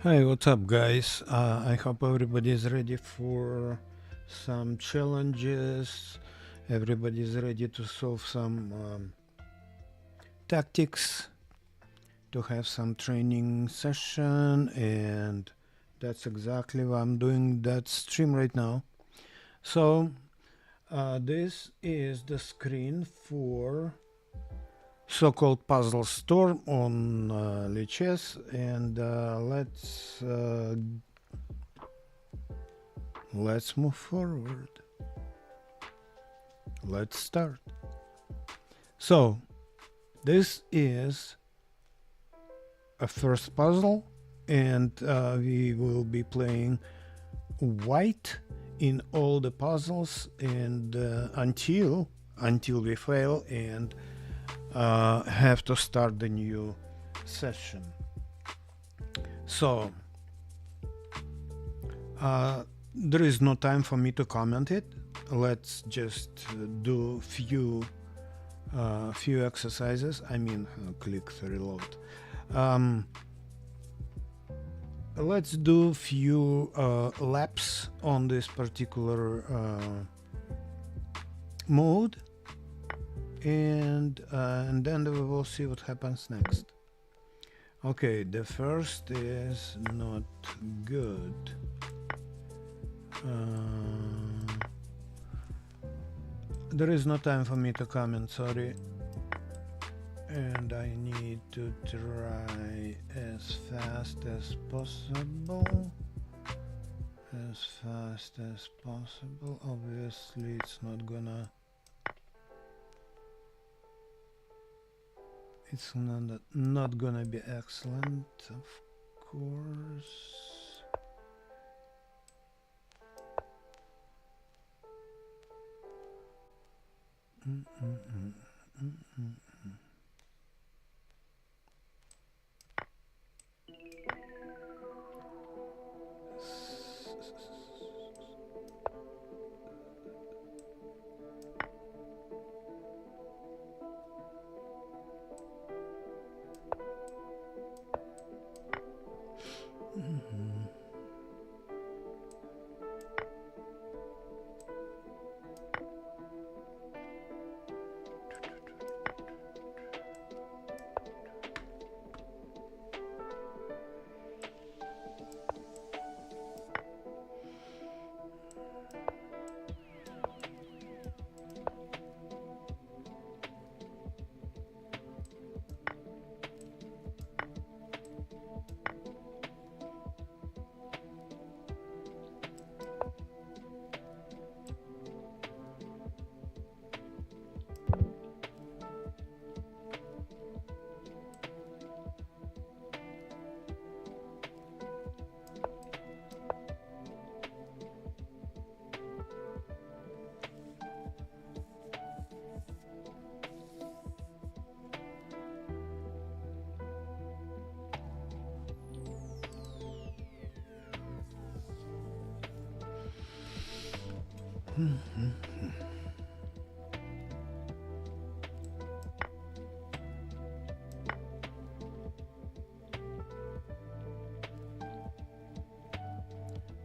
Hi, what's up, guys? I hope everybody is ready for some challenges. Everybody is ready to solve some tactics, to have some training session, and that's exactly what I'm doing that stream right now. So, this is the screen for so-called puzzle storm on Lichess, and let's move forward. Let's start. So, this is a first puzzle, and we will be playing white in all the puzzles, and until we fail and have to start the new session. So, there is no time for me to comment it. Let's just do few exercises. Click to reload. Let's do few laps on this particular mode, and then we will see what happens next. Okay, the first is not good. There is no time for me to comment, sorry. And I need to try as fast as possible. As fast as possible. Obviously, it's not gonna... It's not gonna be excellent, of course.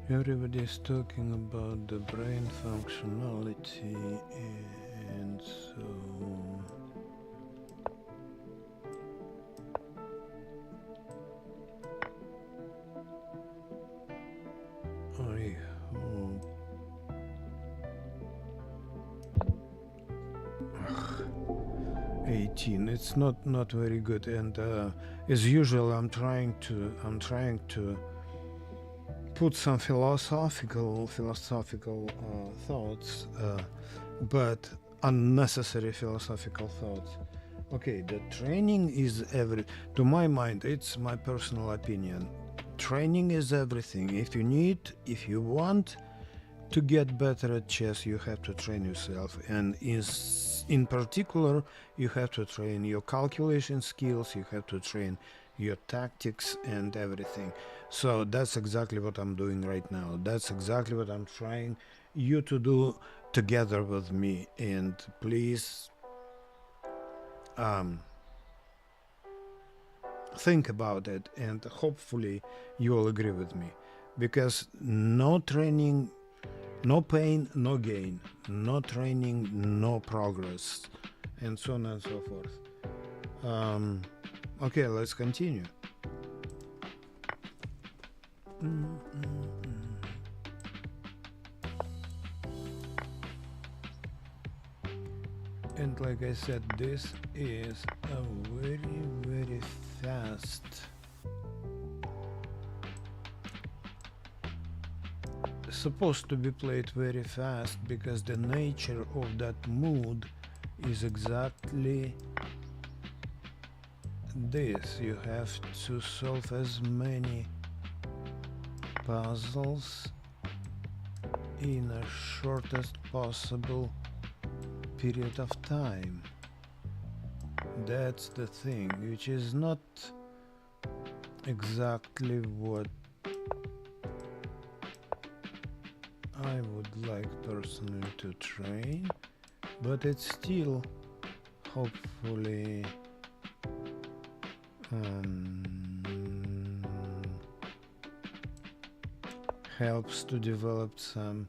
Everybody is talking about the brain functionality, and so I hope 18. It's not very good, and as usual, I'm trying to put some philosophical thoughts, but unnecessary philosophical thoughts. Okay, the training is to my mind, it's my personal opinion. Training is everything. If you want to get better at chess, you have to train yourself, and in particular, you have to train your calculation skills, you have to train your tactics and everything. So that's exactly what I'm doing right now. That's exactly what I'm trying you to do together with me. And please think about it, and hopefully you will agree with me, because no training, no pain, no gain, no training, no progress, and so on and so forth. Okay, let's continue. And like I said, this is a very, very fast supposed to be played very fast, because the nature of that mood is exactly this. You have to solve as many puzzles in a shortest possible period of time. That's the thing, which is not exactly what I would like personally to train, but it's still hopefully helps to develop some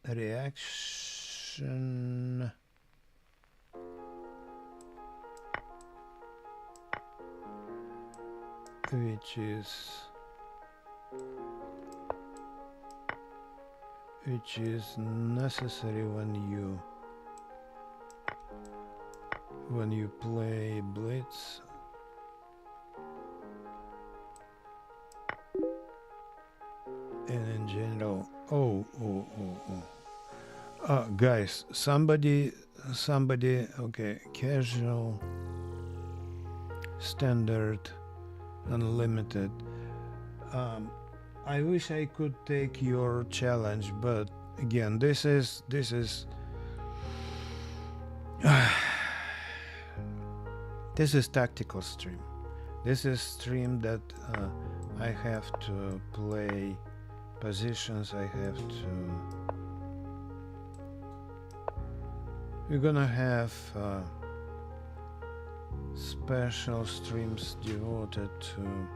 reaction which is necessary when you play Blitz. And in general, guys, somebody, okay, casual, standard, unlimited. I wish I could take your challenge, but again, this is this is tactical stream. This is stream that I have to play positions. I have to. We're gonna have special streams devoted to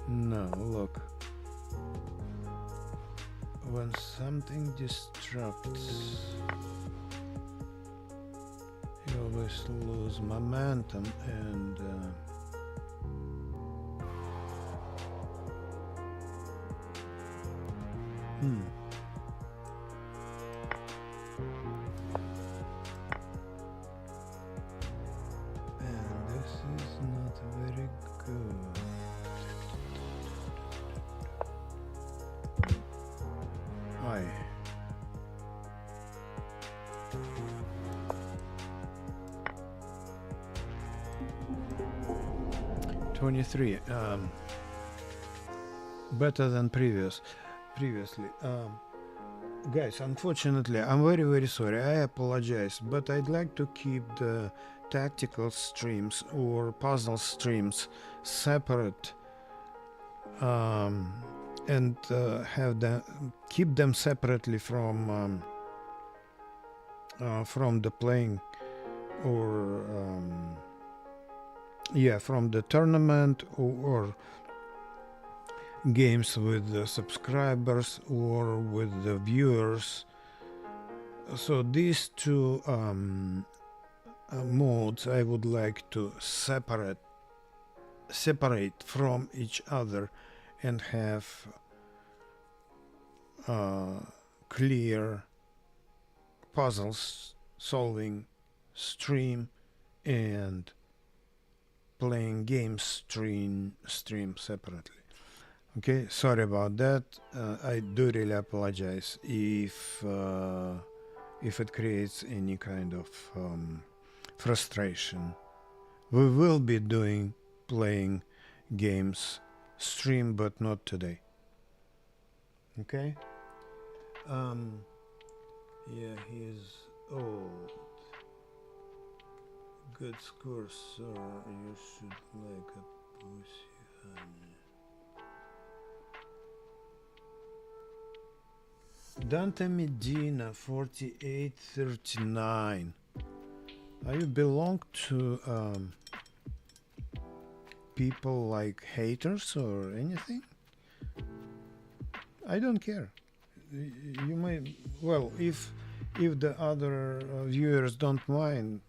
No, look. When something disrupts, you always lose momentum, and and this is not very good. Why? '23. Better than previously. Guys, unfortunately, I'm very, very sorry. I apologize, but I'd like to keep the tactical streams or puzzle streams separate, and have them keep them separately from the playing, or from the tournament, or games with the subscribers or with the viewers. So these two modes I would like to separate from each other, and have clear puzzles solving stream and playing games stream separately. Okay, sorry about that. I do really apologize if it creates any kind of frustration. We will be playing games stream, but not today. Okay. Yeah, he's old. good score, sir. You should like a pussy, honey. Dante Medina, 4839. You belong to people like haters or anything? I don't care. You may, well, if the other viewers don't mind,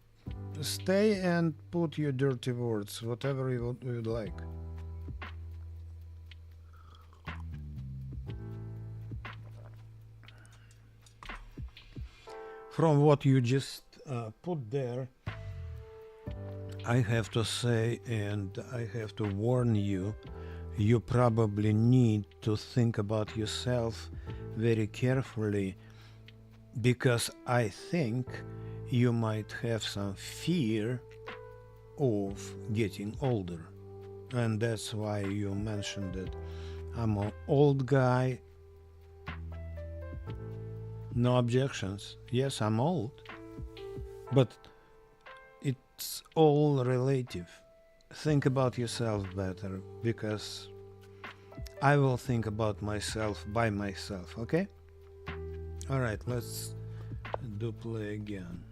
stay and put your dirty words, whatever you would like. From what you just put there, I have to say, and I have to warn you, you probably need to think about yourself very carefully, because I think you might have some fear of getting older. And that's why you mentioned that I'm an old guy. No objections. Yes, I'm old. But it's all relative. Think about yourself better, because I will think about myself by myself, okay? Alright, let's do play again.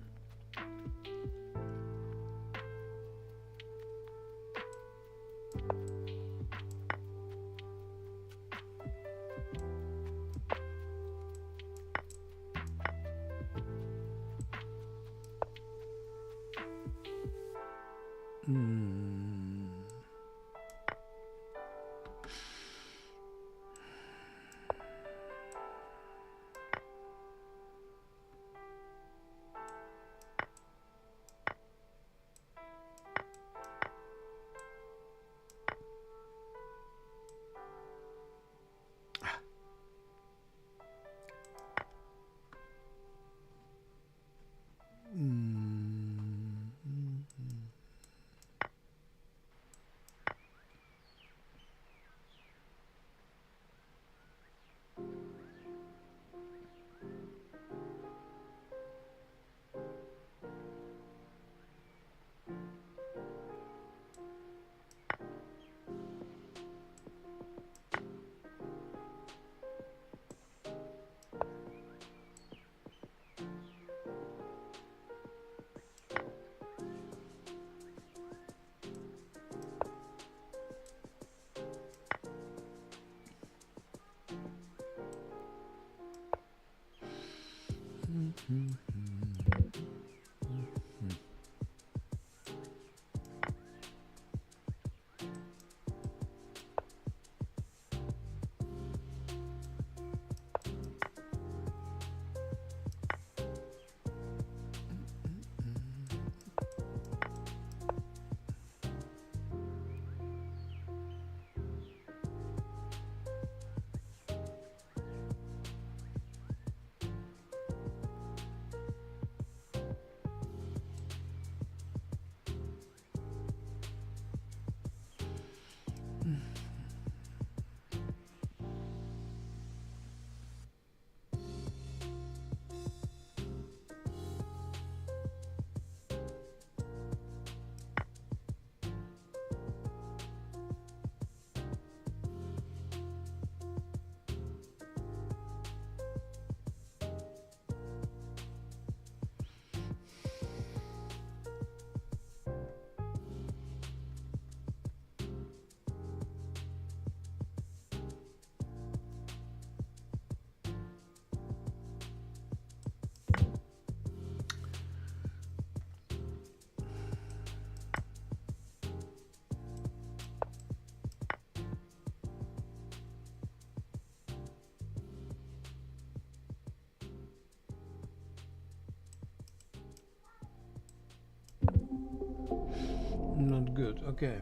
Not good, okay.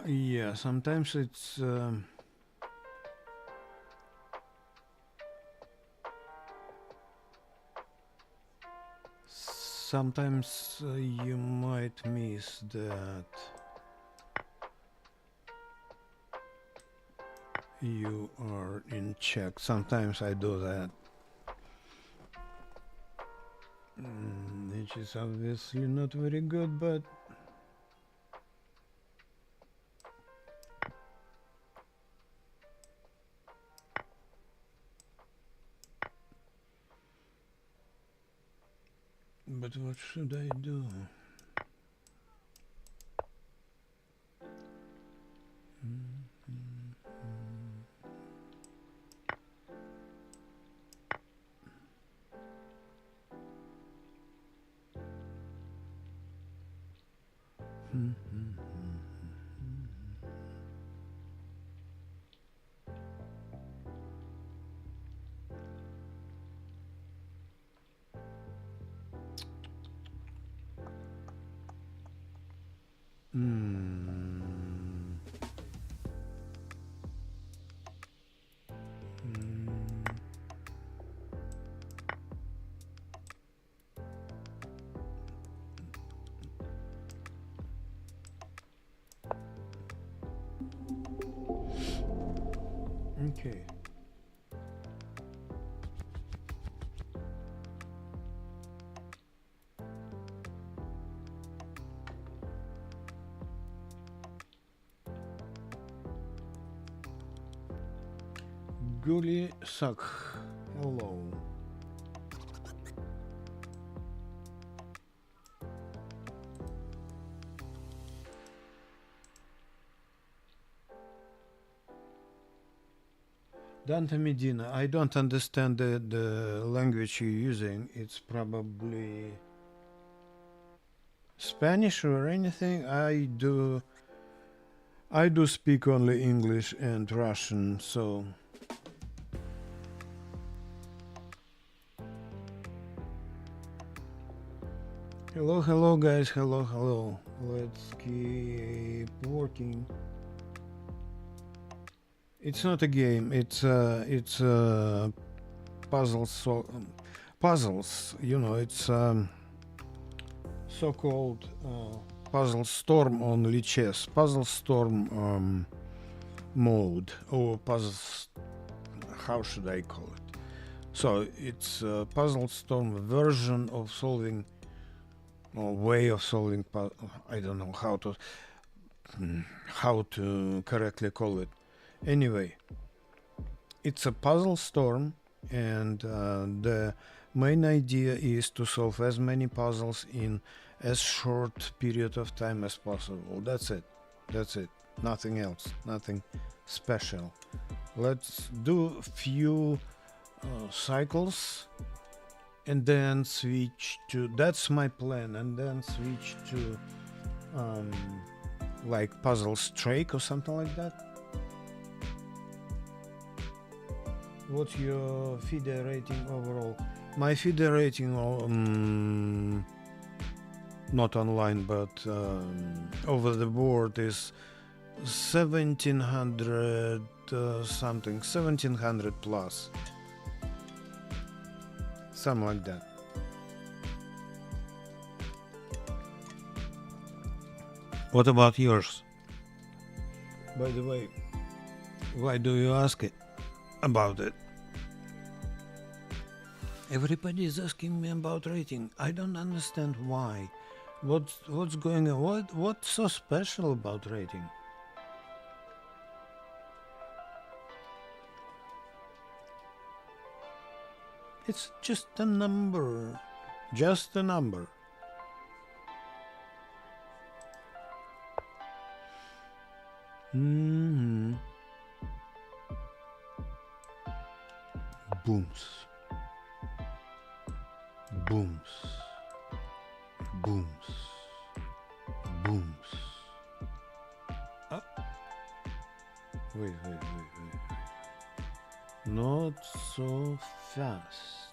Yeah, sometimes it's sometimes you might miss that you are in check. Sometimes I do that. Which is obviously not very good, but what should I do? Okay. Guli Sak. Hello. Dante Medina, I don't understand the language you're using. It's probably Spanish or anything. I do speak only English and Russian, so hello guys, hello. Let's keep working. It's not a game. It's puzzles. Puzzles. You know, it's so-called puzzle storm on Lichess. Puzzle storm mode or puzzles. How should I call it? So it's a puzzle storm version of solving or way of solving. I don't know how to correctly call it. Anyway, it's a puzzle storm, and the main idea is to solve as many puzzles in as short period of time as possible. That's it. Nothing else. Nothing special. Let's do a few cycles and then switch to, that's my plan, and then switch to like puzzle strike or something like that. What's your FIDE rating overall? My FIDE rating, not online but over the board, is 1700 something, 1700 plus, something like that. What about yours? By the way, why do you ask it about it? Everybody is asking me about rating. I don't understand why. What's going on? What's so special about rating? It's just a number. Just a number. Booms. Booms. Booms. Booms. Wait. Not so fast.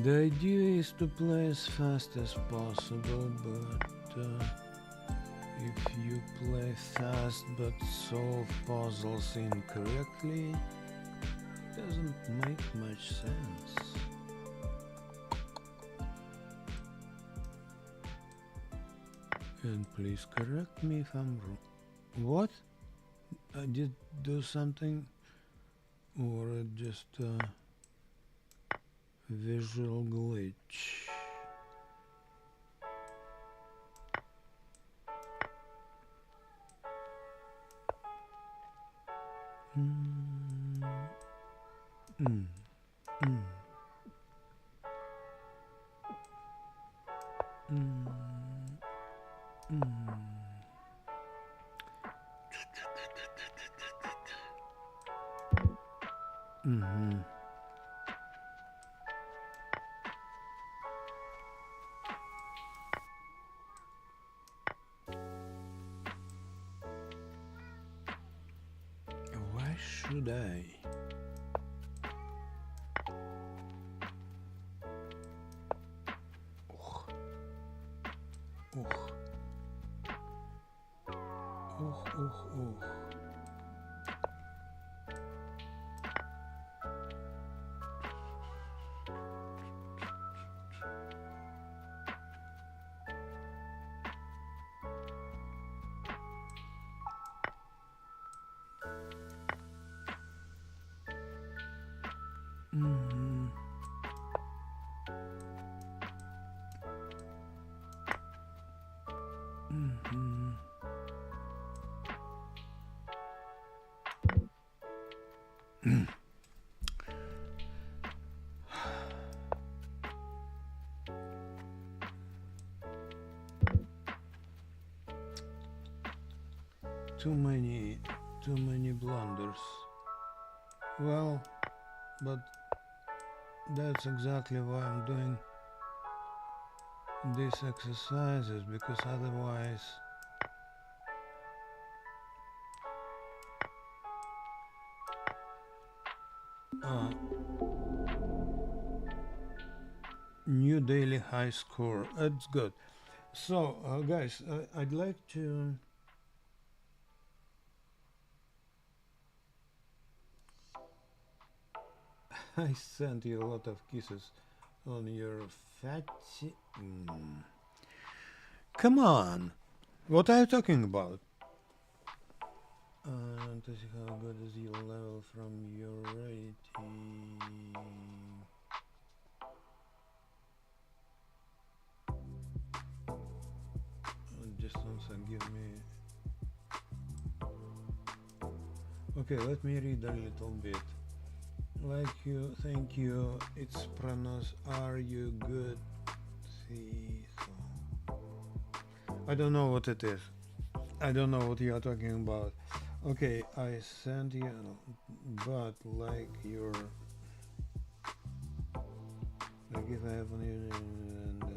The idea is to play as fast as possible, but if you play fast but solve puzzles incorrectly, it doesn't make much sense. And please correct me if I'm wrong. What? I did do something? Or just a visual glitch? Why should I? Too many blunders. Well, but that's exactly why I'm doing these exercises, because otherwise new daily high score. That's good. So guys, I'd like to I sent you a lot of kisses on your fatty. Come on, what are you talking about? To see how good is your level from your rating. Just also give me. Okay, let me read a little bit. Like you, thank you. It's Pranos. Are you good? See, so I don't know what it is. I don't know what you are talking about. Okay, I sent you, but like your, like if I have an and then.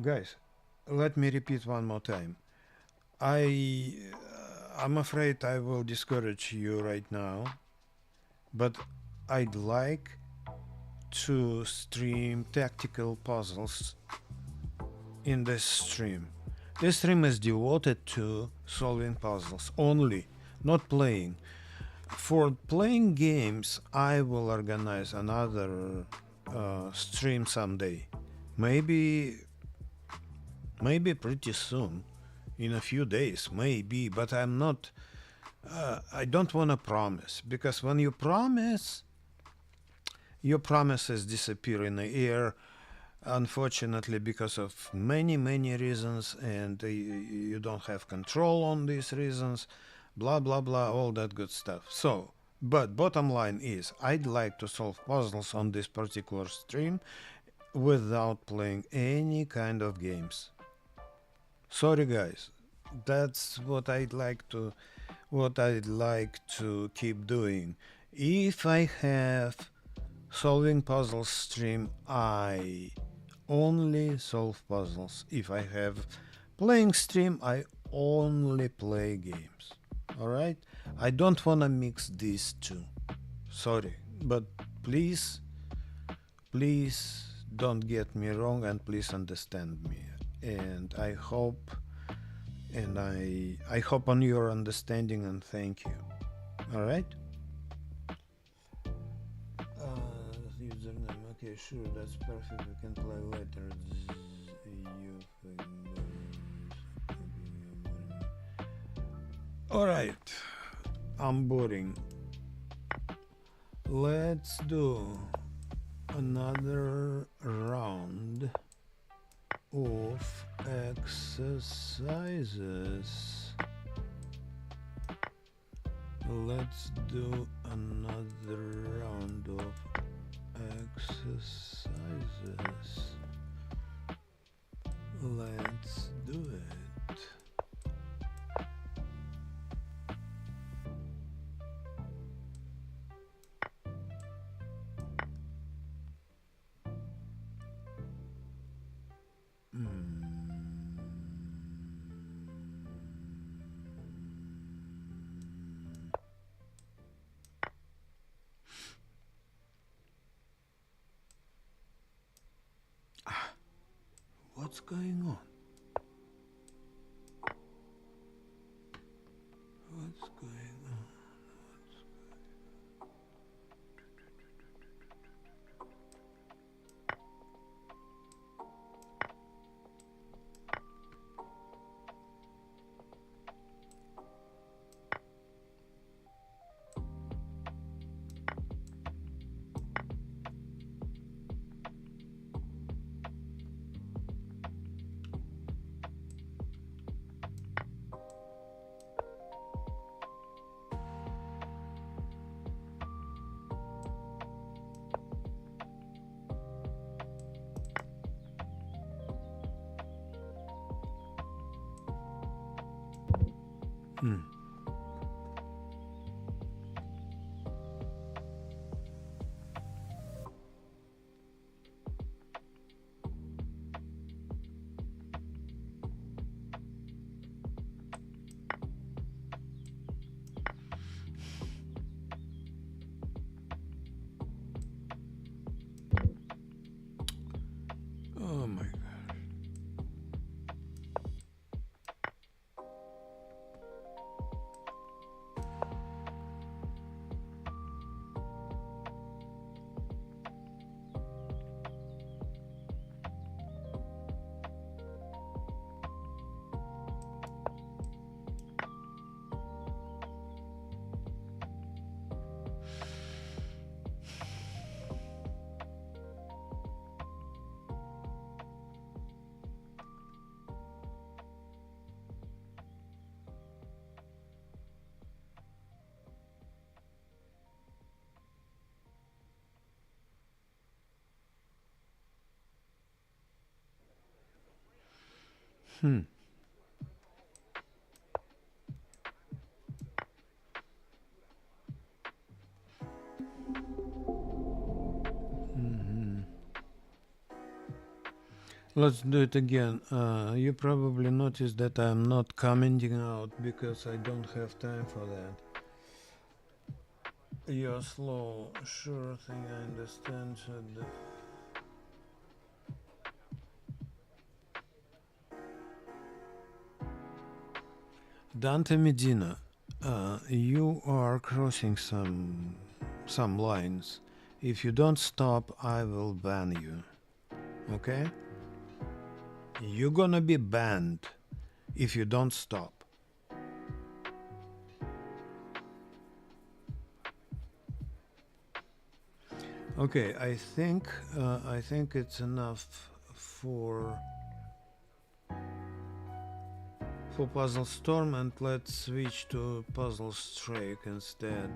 Guys, let me repeat one more time. I'm afraid I will discourage you right now, but I'd like to stream tactical puzzles in this stream. This stream is devoted to solving puzzles only, not playing. For playing games, I will organize another stream someday. Maybe pretty soon, in a few days, maybe, but I'm not, I don't want to promise, because when you promise, your promises disappear in the air, unfortunately, because of many reasons, and you don't have control on these reasons, blah blah blah, all that good stuff. So, but bottom line is, I'd like to solve puzzles on this particular stream without playing any kind of games. Sorry guys, that's what I'd like to keep doing. If I have solving puzzles stream, I only solve puzzles. If I have playing stream, I only play games. All right, I don't want to mix these two. Sorry, but please don't get me wrong, and please understand me. And I hope on your understanding, and thank you. All right. Username. Okay, sure, that's perfect. We can play later. All right. I'm boring. Let's do another round of exercises. Let's do another round of exercises. Let's do it. What's going on? What's going on? Oh my god. Let's do it again. You probably noticed that I'm not commenting out because I don't have time for that. You're slow. Sure thing, I understand. Dante Medina, you are crossing some lines. If you don't stop, I will ban you. Okay? You're gonna be banned if you don't stop. Okay, I think it's enough for Puzzle Storm, and let's switch to Puzzle Strike instead.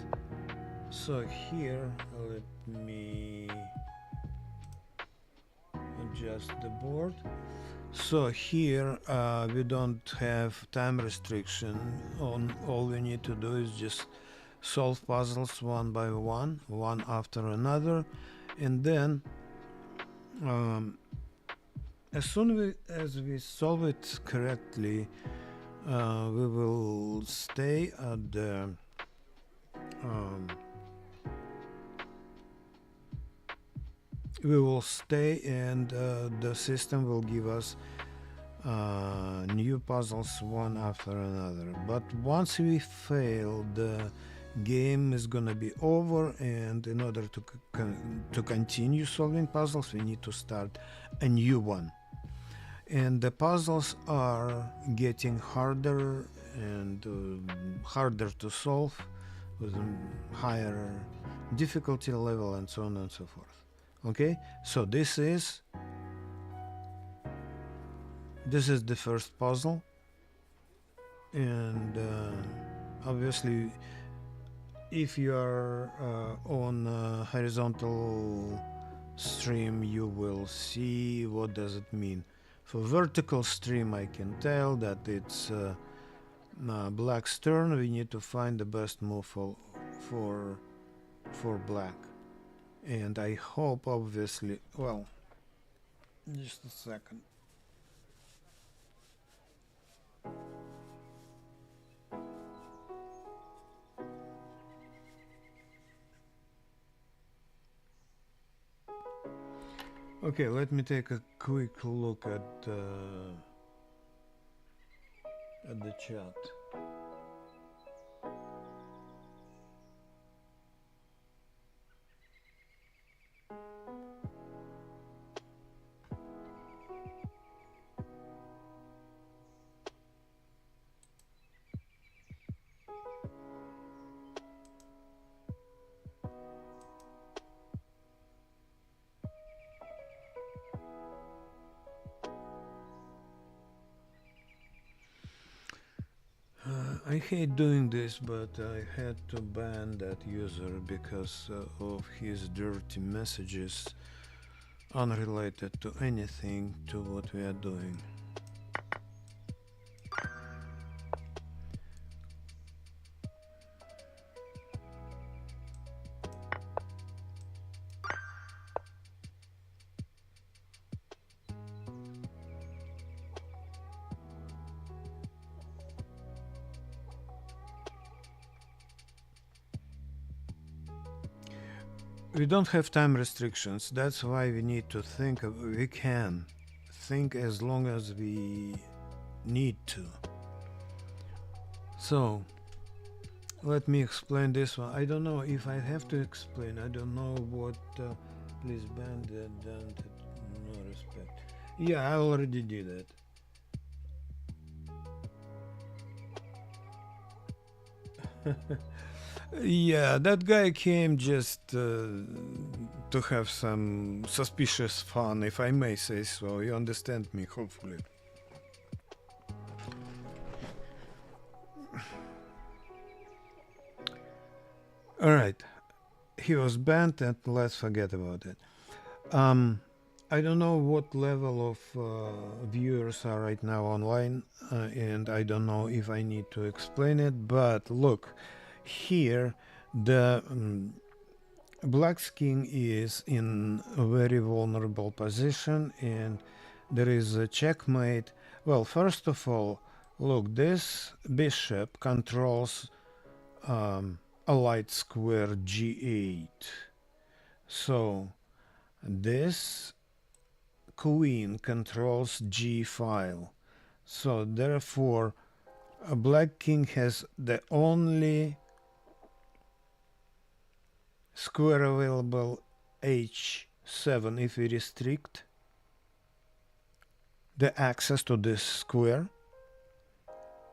So here, let me adjust the board. So here we don't have time restriction. All we need to do is just solve puzzles one by one after another, and then As soon as we solve it correctly, we will stay at the and the system will give us new puzzles one after another. But once we fail, the game is gonna be over, and in order to continue solving puzzles, we need to start a new one. And the puzzles are getting harder and harder to solve, with a higher difficulty level and so on and so forth. Okay, so this is the first puzzle, and obviously if you are on a horizontal stream, you will see what does it mean. For vertical stream, I can tell that it's black's turn. We need to find the best move for black, and I hope, obviously, well, just a second. Okay, let me take a quick look at the chat. I hate doing this, but I had to ban that user because of his dirty messages unrelated to anything to what we are doing. We don't have time restrictions, that's why we need to think. We can think as long as we need to. So let me explain this one. I don't know if I have to explain. I don't know what please ban that, no respect. Yeah, I already did it. Yeah, that guy came just to have some suspicious fun, if I may say so. You understand me, hopefully. Alright, he was banned, and let's forget about it. I don't know what level of viewers are right now online, and I don't know if I need to explain it, but look, here the black's king is in a very vulnerable position, and there is a checkmate. Well, first of all, look, this bishop controls a light square g8, so this queen controls g file, so therefore a black king has the only square available h7 if we restrict the access to this square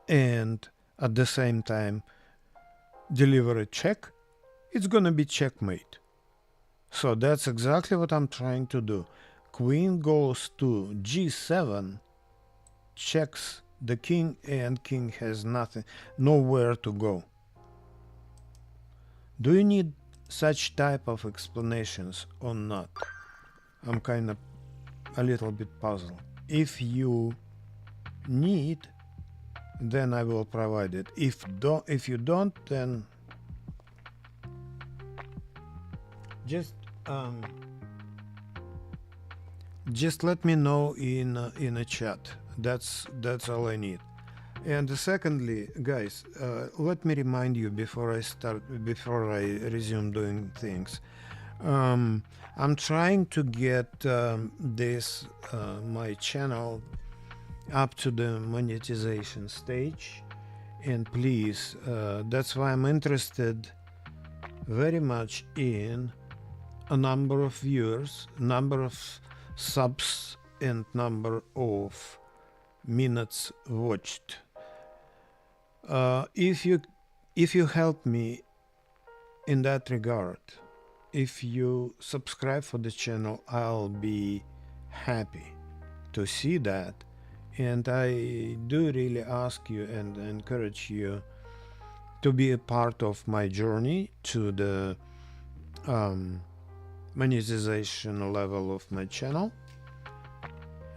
and at the same time deliver a check, it's gonna be checkmate. So that's exactly what I'm trying to do. Queen goes to g7, checks the king, and king has nothing, nowhere to go. Do you need such type of explanations or not? I'm kind of a little bit puzzled. If you need, then I will provide it. If you don't, then just Just let me know in a chat. That's all I need. And secondly, guys, let me remind you before I resume doing things. I'm trying to get this my channel up to the monetization stage, and please, that's why I'm interested very much in a number of viewers, number of subs, and number of minutes watched. If you help me in that regard, if you subscribe for the channel, I'll be happy to see that. And I do really ask you and encourage you to be a part of my journey to the monetization level of my channel,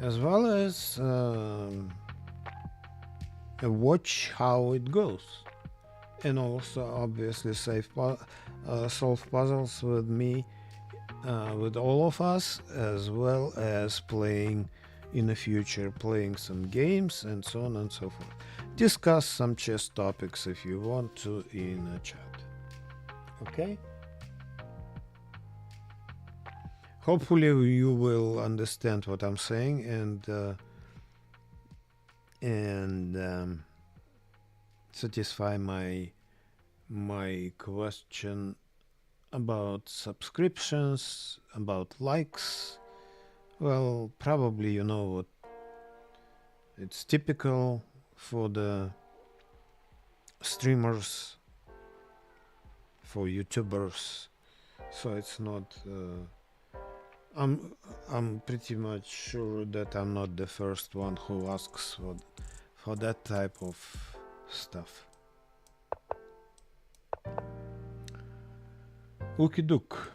as well as watch how it goes, and also obviously solve puzzles with me, with all of us, as well as playing in the future, playing some games and so on and so forth. Discuss some chess topics if you want to in a chat. Okay? Hopefully you will understand what I'm saying and satisfy my question about subscriptions, about likes. Well, probably you know what it's typical for the streamers, for YouTubers, so it's not I'm pretty much sure that I'm not the first one who asks for that type of stuff. Okie doke.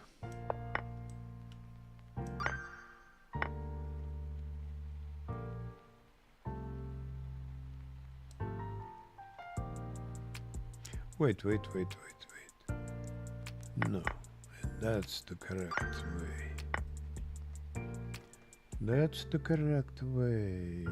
Wait. No, that's the correct way. That's the correct way.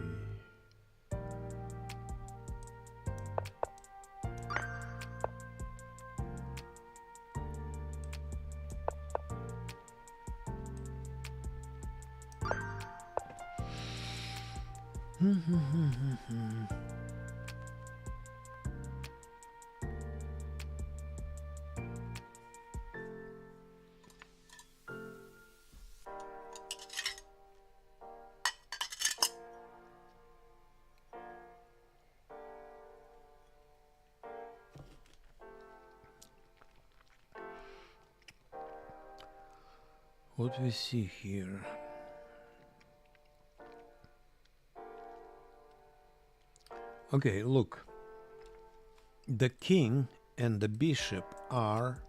What we see here. Okay, look. The king and the bishop are...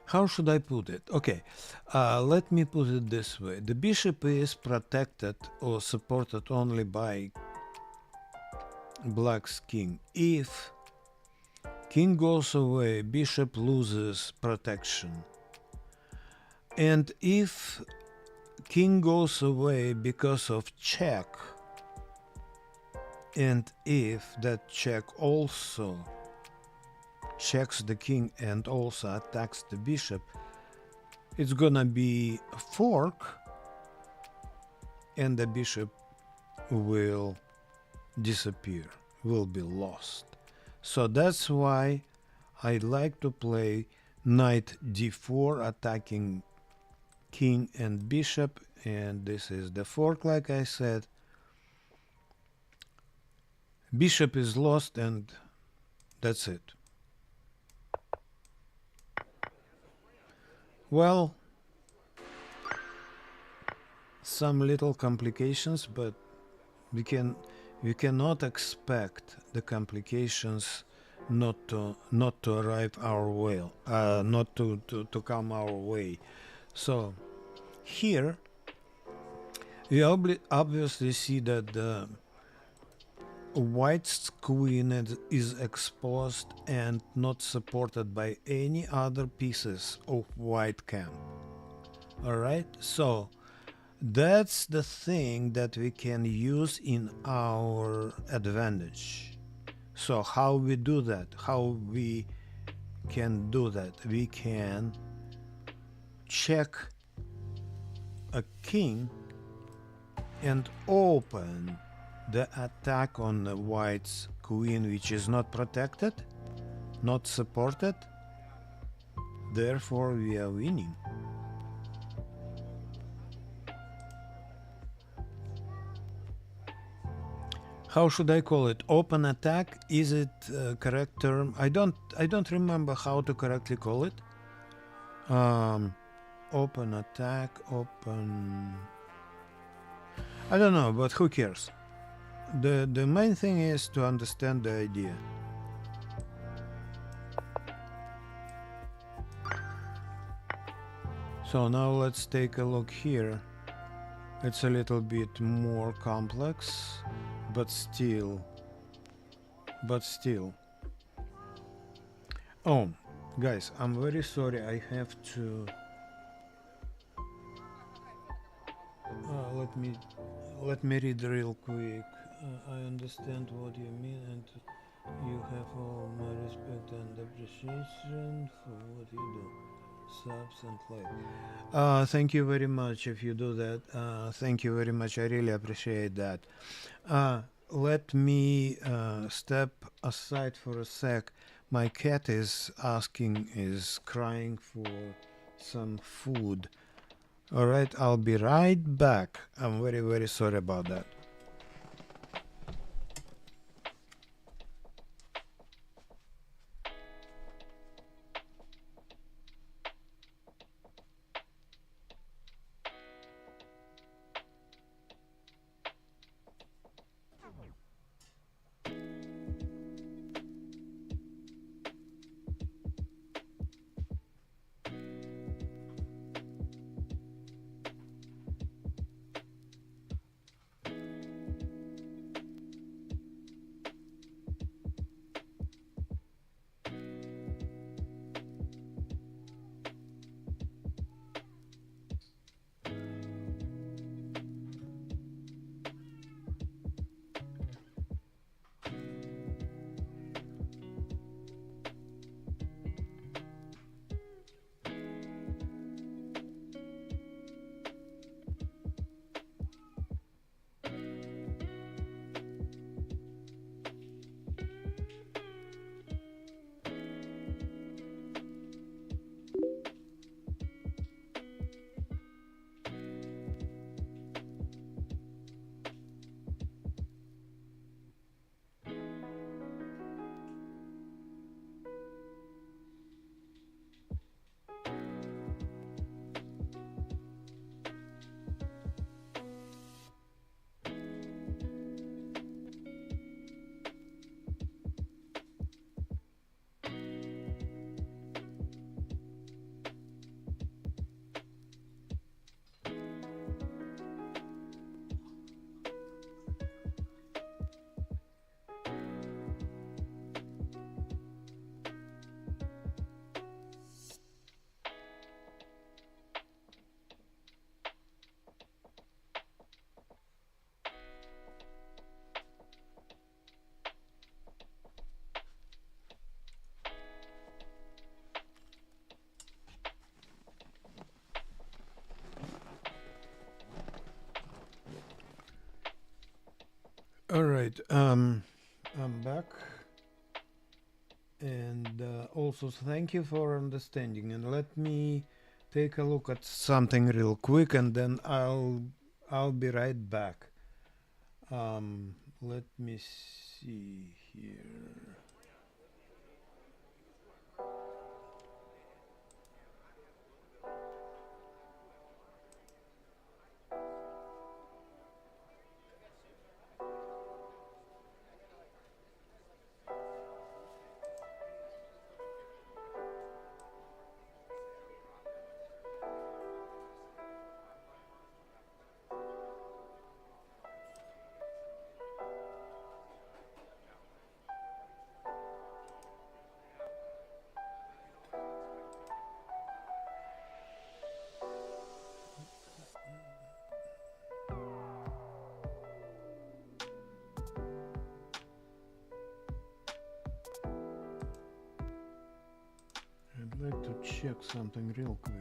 How should I put it? Okay, let me put it this way. The bishop is protected or supported only by black's king. If king goes away, bishop loses protection. And if king goes away because of check, and if that check also checks the king and also attacks the bishop, it's gonna be a fork and the bishop will disappear, will be lost. So that's why I like to play knight d4 attacking king and bishop, and this is the fork, like I said. Bishop is lost and that's it. Well, some little complications, but we cannot expect the complications not to arrive our way, not to come our way. So here we obviously see that the white's queen is exposed and not supported by any other pieces of white camp. All right, so that's the thing that we can use in our advantage. So how we do that? How we can do that? We can check a king and open the attack on the white's queen, which is not protected, not supported. Therefore, we are winning. How should I call it? Open attack? Is it a correct term? I don't remember how to correctly call it. Open attack, open. I don't know, but who cares? The main thing is to understand the idea. So now let's take a look here. It's a little bit more complex, but still. Oh, guys, I'm very sorry. I have to. Let me read real quick. I understand what you mean, and you have all my respect and appreciation for what you do. Subs and like. Thank you very much if you do that. Thank you very much. I really appreciate that. Let me step aside for a sec. My cat is crying for some food. All right, I'll be right back. I'm very, very sorry about that. All right, I'm back, and also thank you for understanding. And let me take a look at something real quick, and then I'll be right back. Let me see here. like to check something real quick.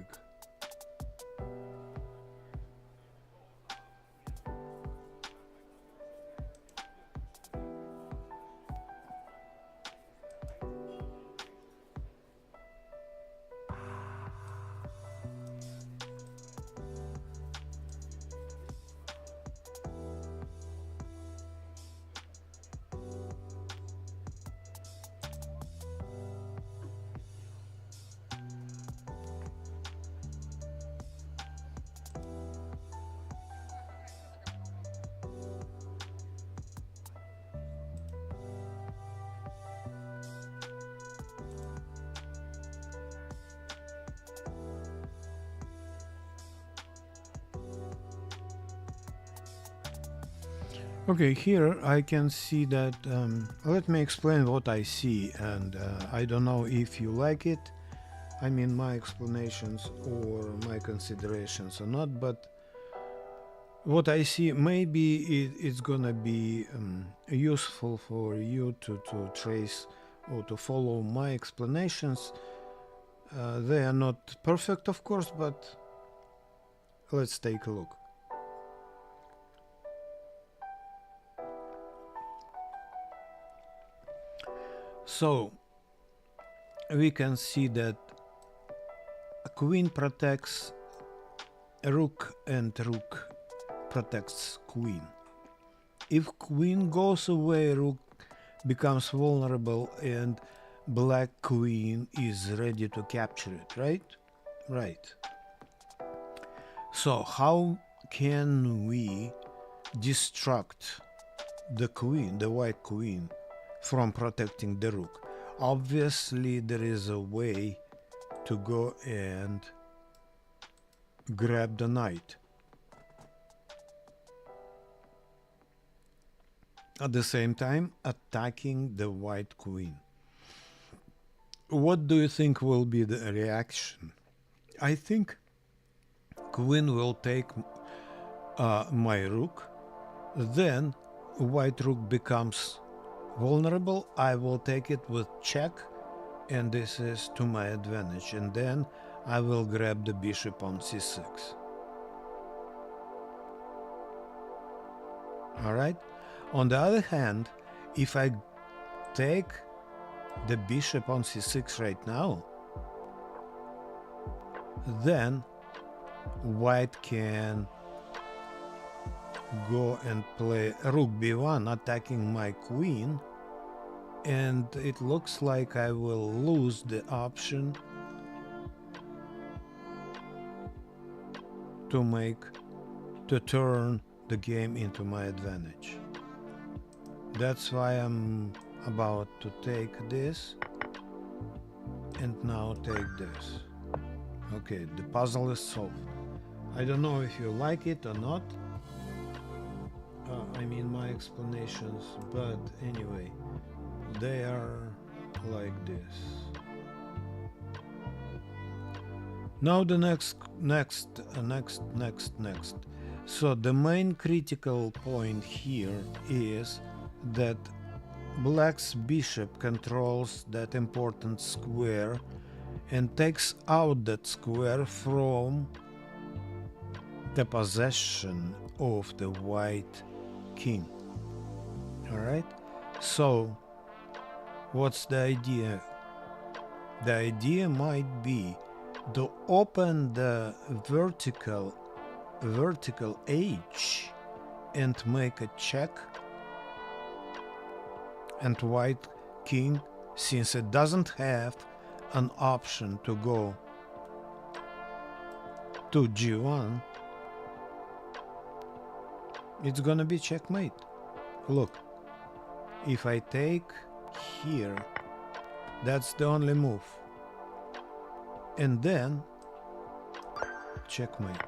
Okay, here I can see that, let me explain what I see, and I don't know if you like it, I mean my explanations or my considerations or not, but what I see, maybe it's gonna be useful for you to trace or to follow my explanations. They are not perfect, of course, but let's take a look. So we can see that queen protects rook and rook protects queen. If queen goes away, rook becomes vulnerable and black queen is ready to capture it, right? Right. So how can we distract the queen, the white queen, from protecting the rook? Obviously there is a way to go and grab the knight. At the same time attacking the white queen. What do you think will be the reaction? I think queen will take my rook, then white rook becomes vulnerable, I will take it with check, and this is to my advantage, and then I will grab the bishop on c6. Alright? On the other hand, if I take the bishop on c6 right now, then white can go and play rook b1 attacking my queen, and it looks like I will lose the option to turn the game into my advantage. That's why I'm about to take this and now take this. Okay, the puzzle is solved. I don't know if you like it or not, I mean my explanations, but anyway, they are like this. Now the next. So the main critical point here is that black's bishop controls that important square and takes out that square from the possession of the white king. Alright? So what's the idea? The idea might be to open the vertical edge and make a check, and white king, since it doesn't have an option to go to g1, it's gonna be checkmate. Look, if I take here, that's the only move, and then checkmate.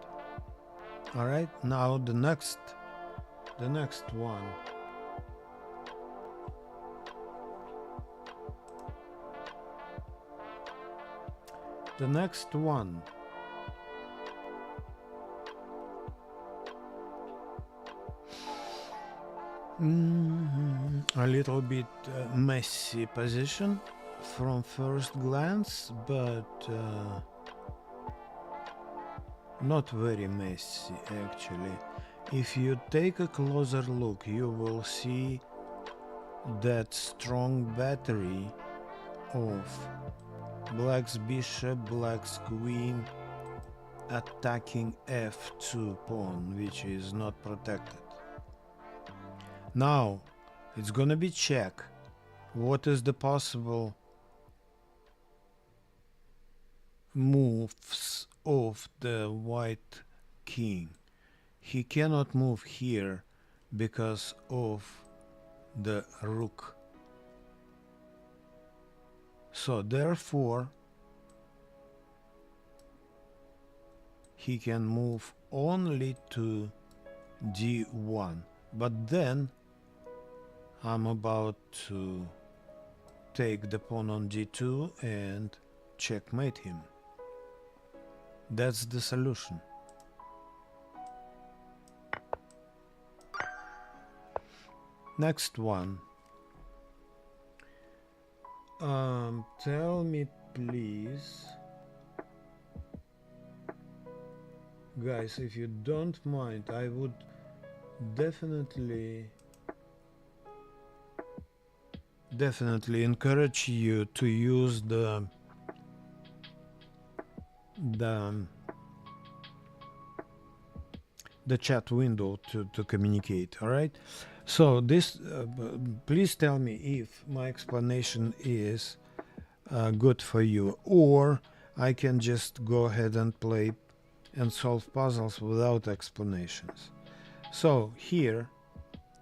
All right, now the next one. The next one. A little bit messy position, from first glance, but not very messy actually. If you take a closer look, you will see that strong battery of black's bishop, black's queen attacking f2 pawn, which is not protected. Now it's gonna be check. What is the possible moves of the white king? He cannot move here because of the rook. So therefore he can move only to d1. But then I'm about to take the pawn on d2 and checkmate him. That's the solution. Next one. Tell me please, guys, if you don't mind, I would definitely encourage you to use the chat window to communicate. All right, so this please tell me if my explanation is good for you, or I can just go ahead and play and solve puzzles without explanations. So here,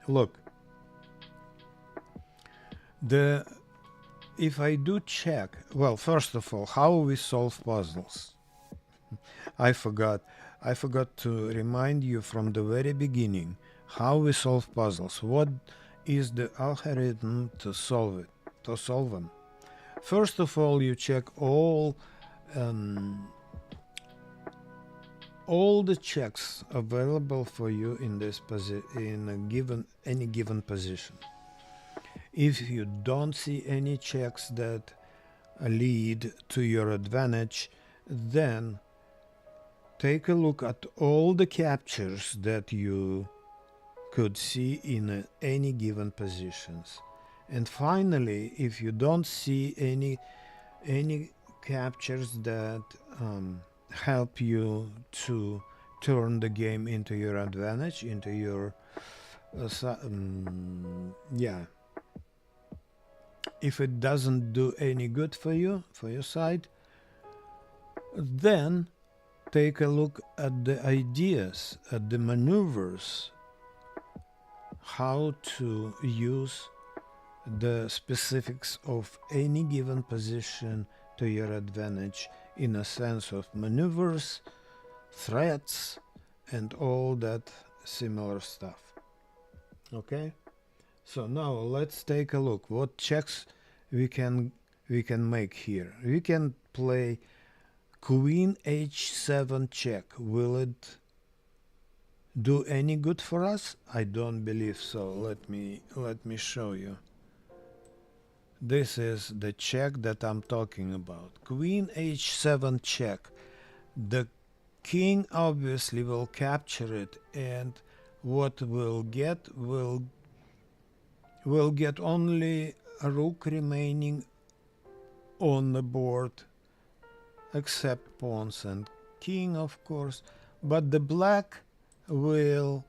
look, if I do check, well, first of all, how we solve puzzles? I forgot to remind you from the very beginning how we solve puzzles. What is the algorithm to solve them? First of all, you check all the checks available for you in this any given position. If you don't see any checks that lead to your advantage, then take a look at all the captures that you could see in any given positions. And finally, if you don't see any captures that help you to turn the game into your advantage, into your if it doesn't do any good for you, for your side, then take a look at the ideas, at the maneuvers, how to use the specifics of any given position to your advantage in a sense of maneuvers, threats, and all that similar stuff. Okay? So now let's take a look what checks we can make here. We can play Queen h7 check. Will it do any good for us? I don't believe so. Let me show you. This is the check that I'm talking about. Queen h7 check. The king obviously will capture it, and what we'll get will get only a rook remaining on the board, except pawns and king, of course, but the black will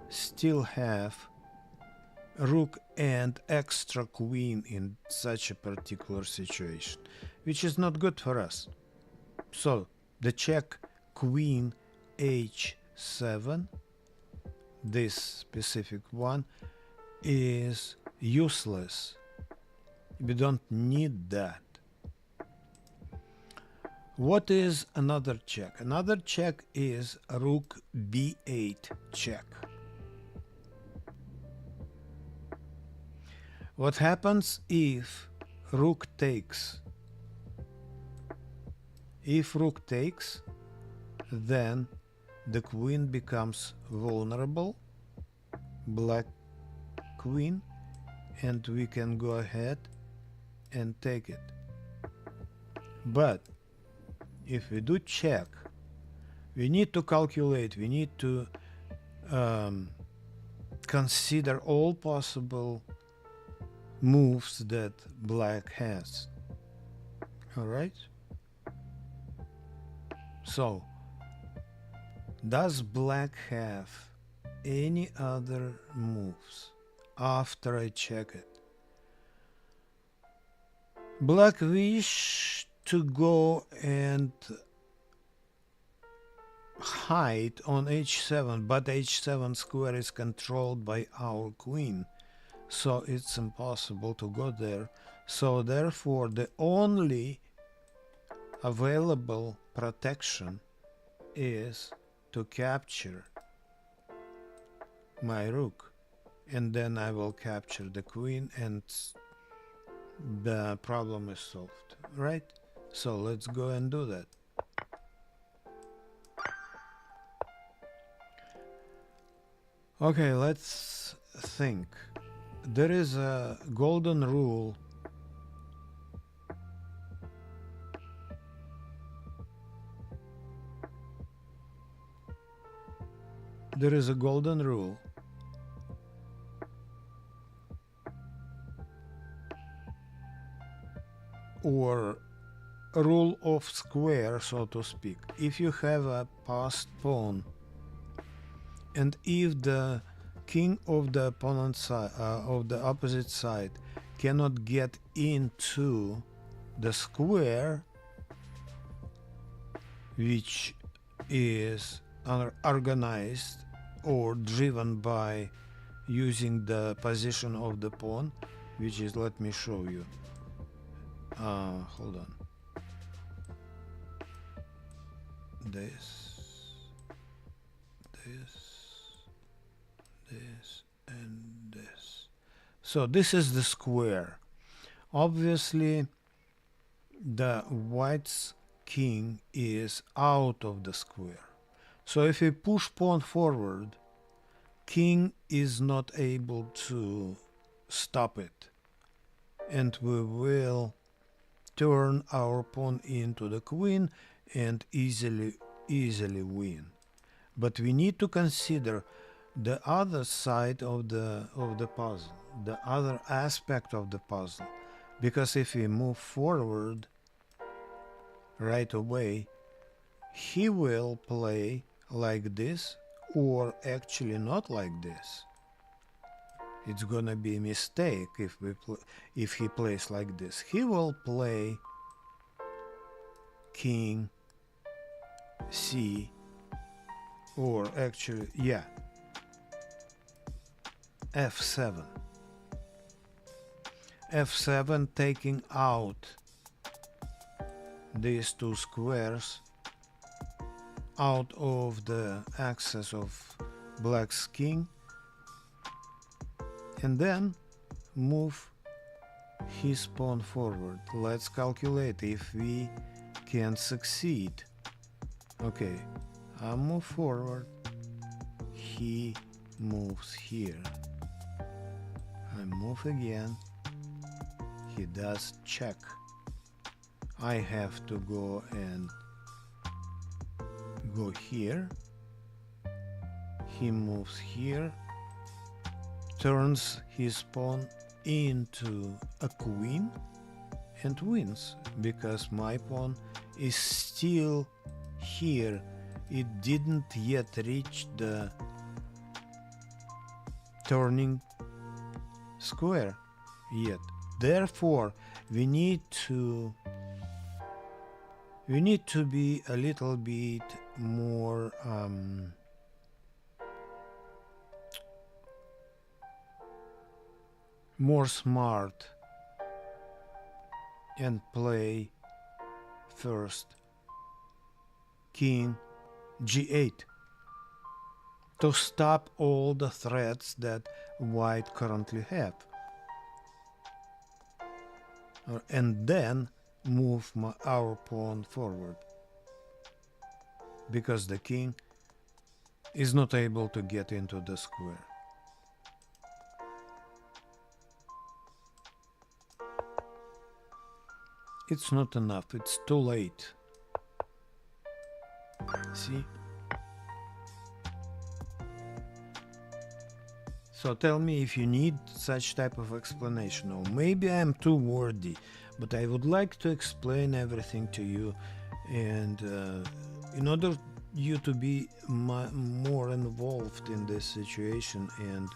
still have rook and extra queen in such a particular situation, which is not good for us. So the check Queen h7, this specific one, is useless. We don't need that. What is another check? Another check is rook b8 check. What happens if rook takes? If rook takes, then the queen becomes vulnerable, black queen, and we can go ahead and take it. But if we do check, we need to calculate, we need to consider all possible moves that black has. Alright? So, does black have any other moves after I check it? Black wish to go and hide on h7, but h7 square is controlled by our queen, so it's impossible to go there. So therefore the only available protection is to capture my rook, and then I will capture the queen and the problem is solved, right? So let's go and do that. Okay, let's think. There is a golden rule or rule of square, so to speak. If you have a passed pawn and if the king of the opponent's side, of the opposite side, cannot get into the square, which is organized or driven by using the position of the pawn, which is, let me show you. Hold on. This, and this. So this is the square. Obviously, the white's king is out of the square. So if we push pawn forward, king is not able to stop it, and we will turn our pawn into the queen and easily win. But we need to consider the other side of the puzzle, the other aspect of the puzzle, because if we move forward right away, he will play like this, or actually not like this. It's gonna be a mistake if he plays like this. He will play king c, or actually, yeah, f7. f7, taking out these two squares out of the axis of black's king, and then move his pawn forward. Let's calculate if we can succeed. Okay, I move forward, he moves here, I move again, he does check, I have to go and go here, he moves here, turns his pawn into a queen and wins, because my pawn is still here. It didn't yet reach the turning square yet. Therefore, we need to be a little bit more smart and play first king g8 to stop all the threats that white currently have, and then move our pawn forward, because the king is not able to get into the square. It's not enough. It's too late. See? So tell me if you need such type of explanation, or maybe I'm too wordy, but I would like to explain everything to you, and in order you to be more involved in this situation, and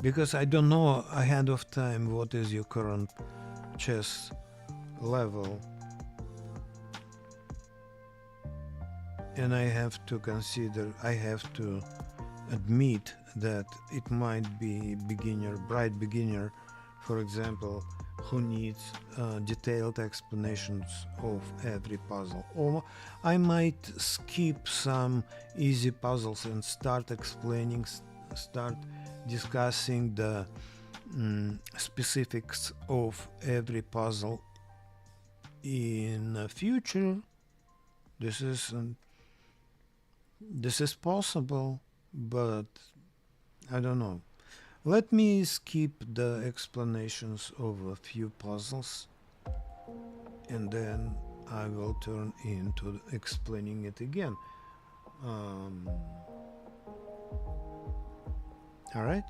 because I don't know ahead of time what is your current chess level, and I have to admit that it might be bright beginner, for example, who needs detailed explanations of every puzzle. Or I might skip some easy puzzles and start discussing the specifics of every puzzle in the future. This is possible, but I don't know. Let me skip the explanations of a few puzzles, and then I will turn into explaining it again. All right?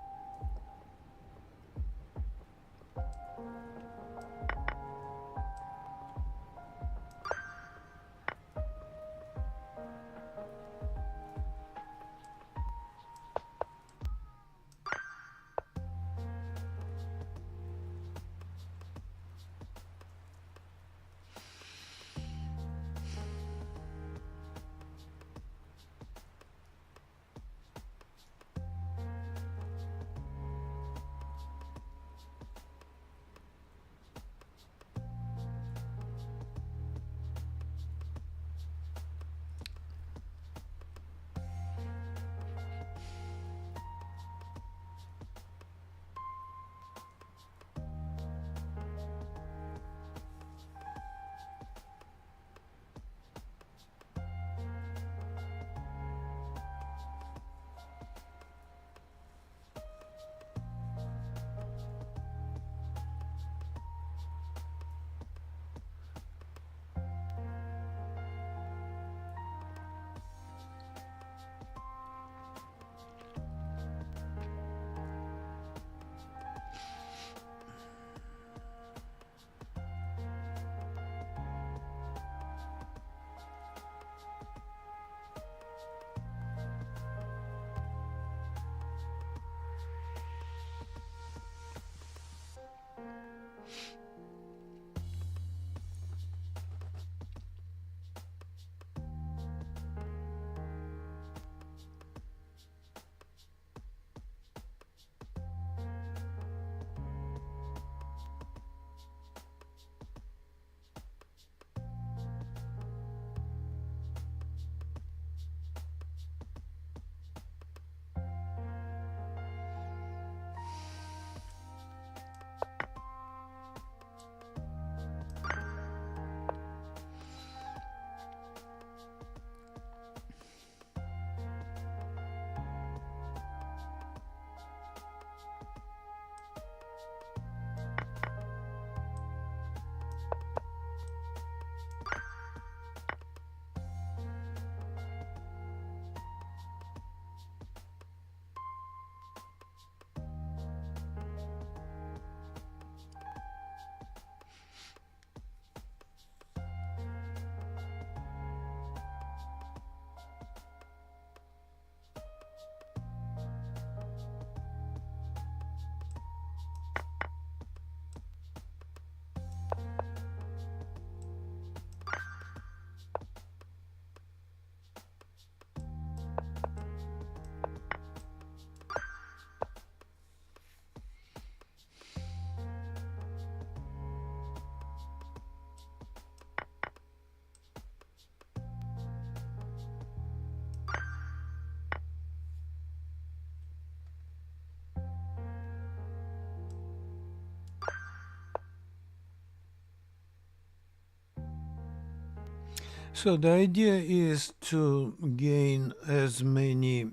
So the idea is to gain as many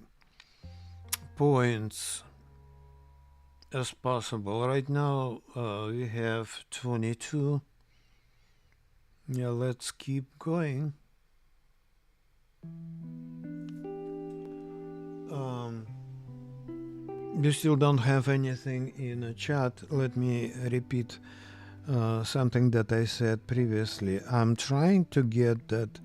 points as possible. Right now we have 22. Yeah, let's keep going. You still don't have anything in the chat. Let me repeat something that I said previously. I'm trying to get that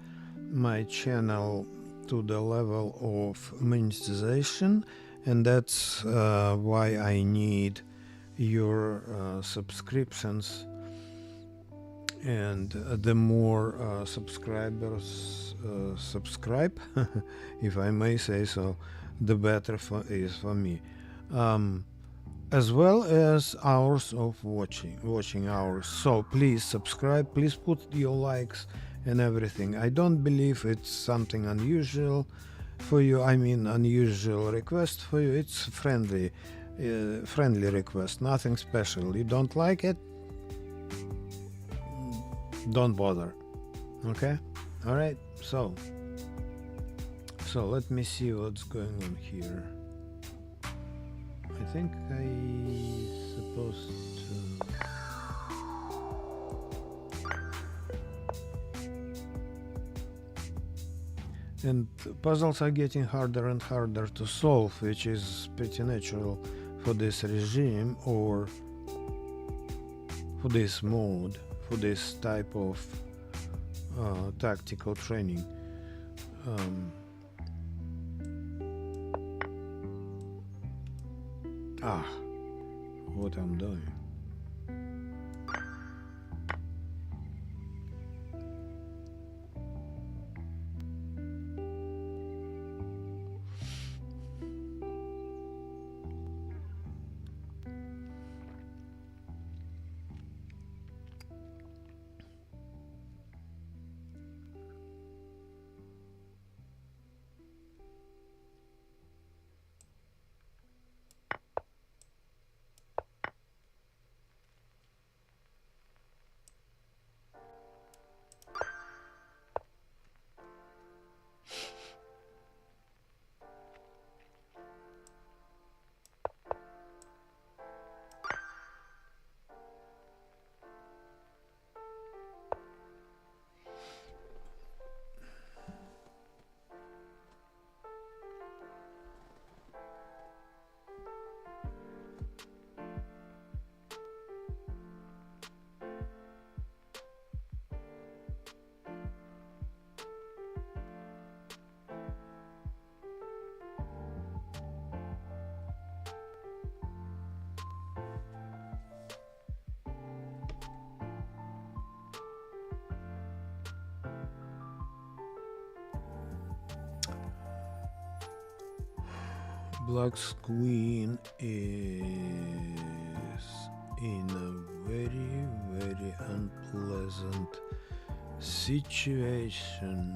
my channel to the level of monetization, and that's why I need your subscriptions. And the more subscribers subscribe, if I may say so, the better is for me. As well as hours of watching hours. So please subscribe, please put your likes and everything. I don't believe it's something unusual for you. I mean, unusual request for you. It's friendly request, nothing special. You don't like it, don't bother. Okay, all right. So let me see what's going on here. I think I supposed to. And puzzles are getting harder and harder to solve, which is pretty natural for this regime or for this mode, for this type of tactical training. What I'm doing. Black's queen is in a very, very unpleasant situation.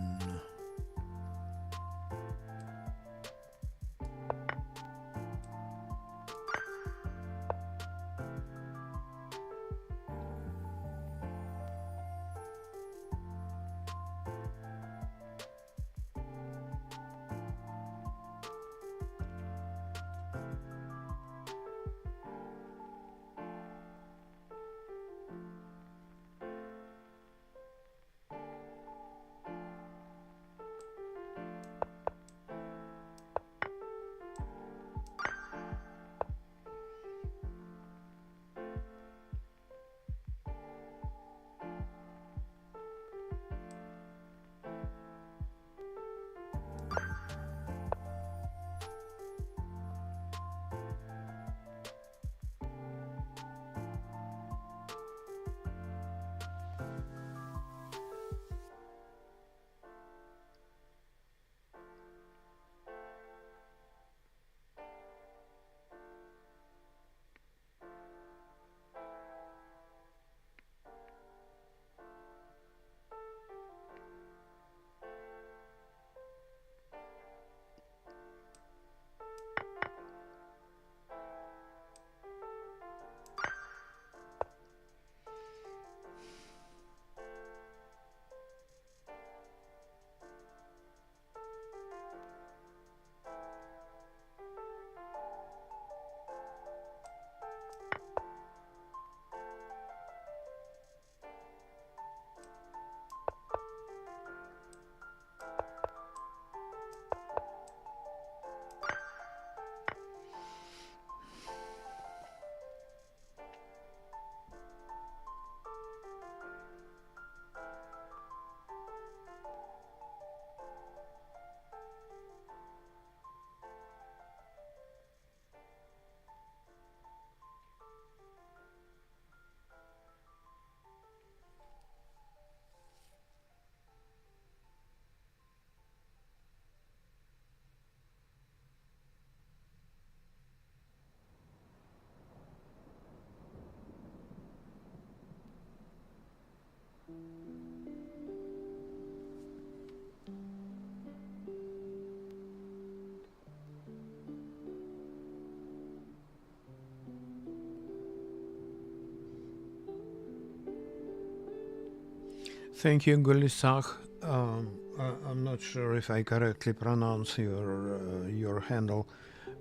Thank you, Gulisach. I'm not sure if I correctly pronounce your handle,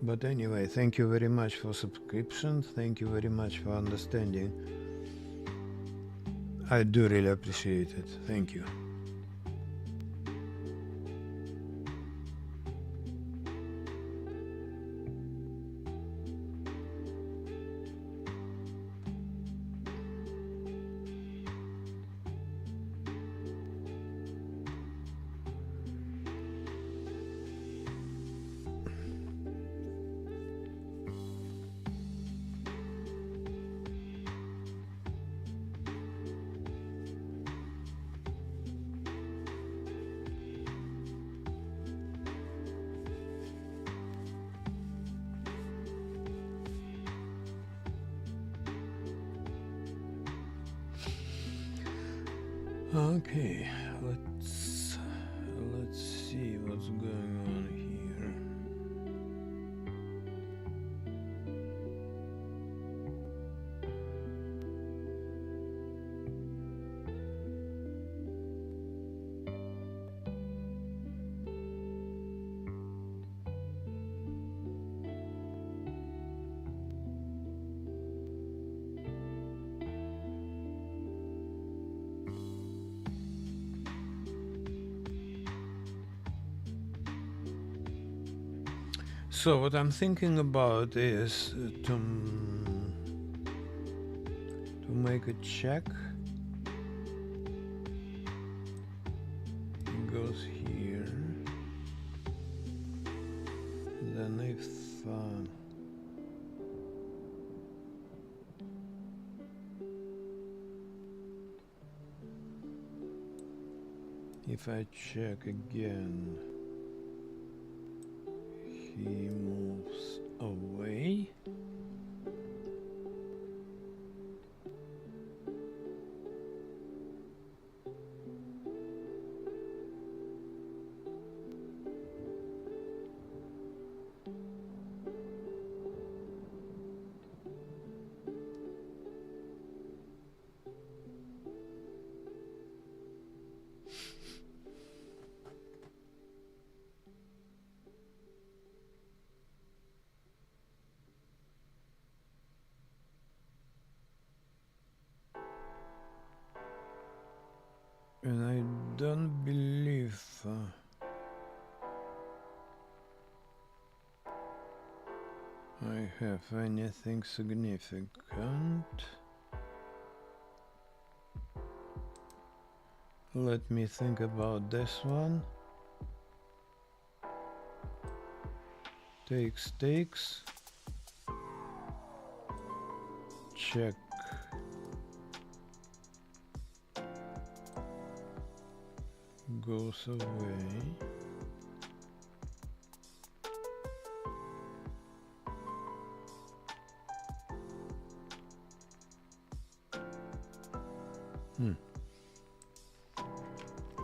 but anyway, thank you very much for subscription. Thank you very much for understanding. I do really appreciate it. Thank you. Okay, let's see what's going on here. So what I'm thinking about is to make a check. It goes here. Then if I check again, he moves away. And I don't believe I have anything significant. Let me think about this one. Takes. Check. Goes away.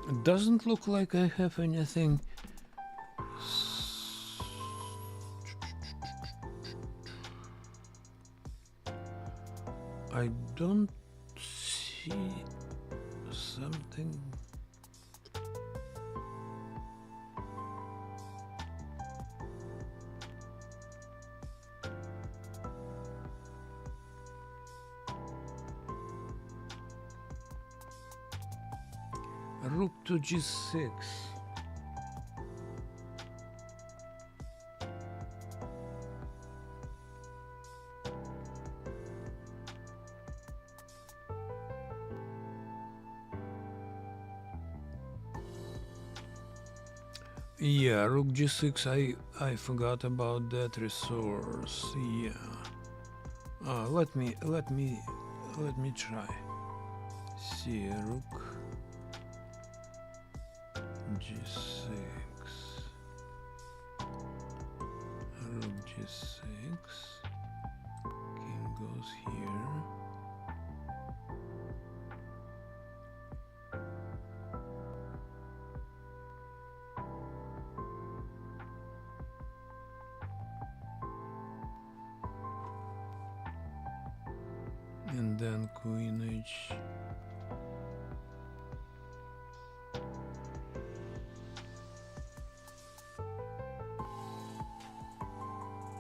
It doesn't look like I have anything. I don't see something. Rook to g6. Yeah, rook g6. I forgot about that resource. Yeah. Let me try. See, rook g6. Rook g6. King goes here. And then queen h.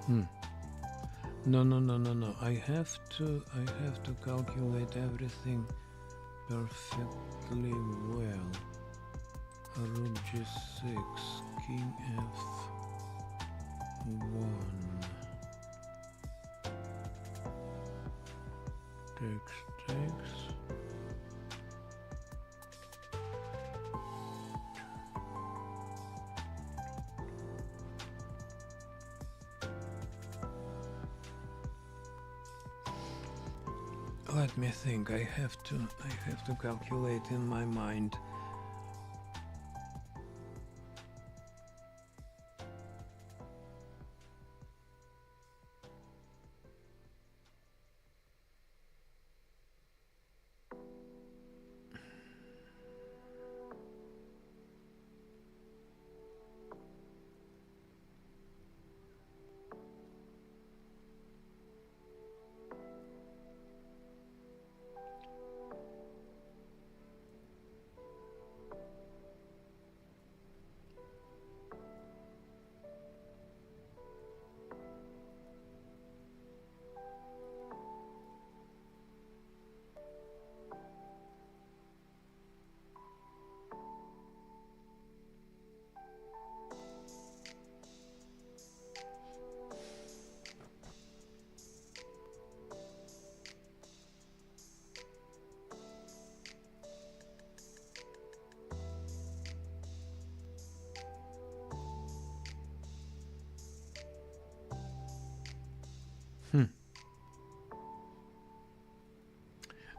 Hmm. No, no, no, no, no. I have to calculate everything perfectly well. Rook g6, king f1. Takes. Let me think. I have to calculate in my mind.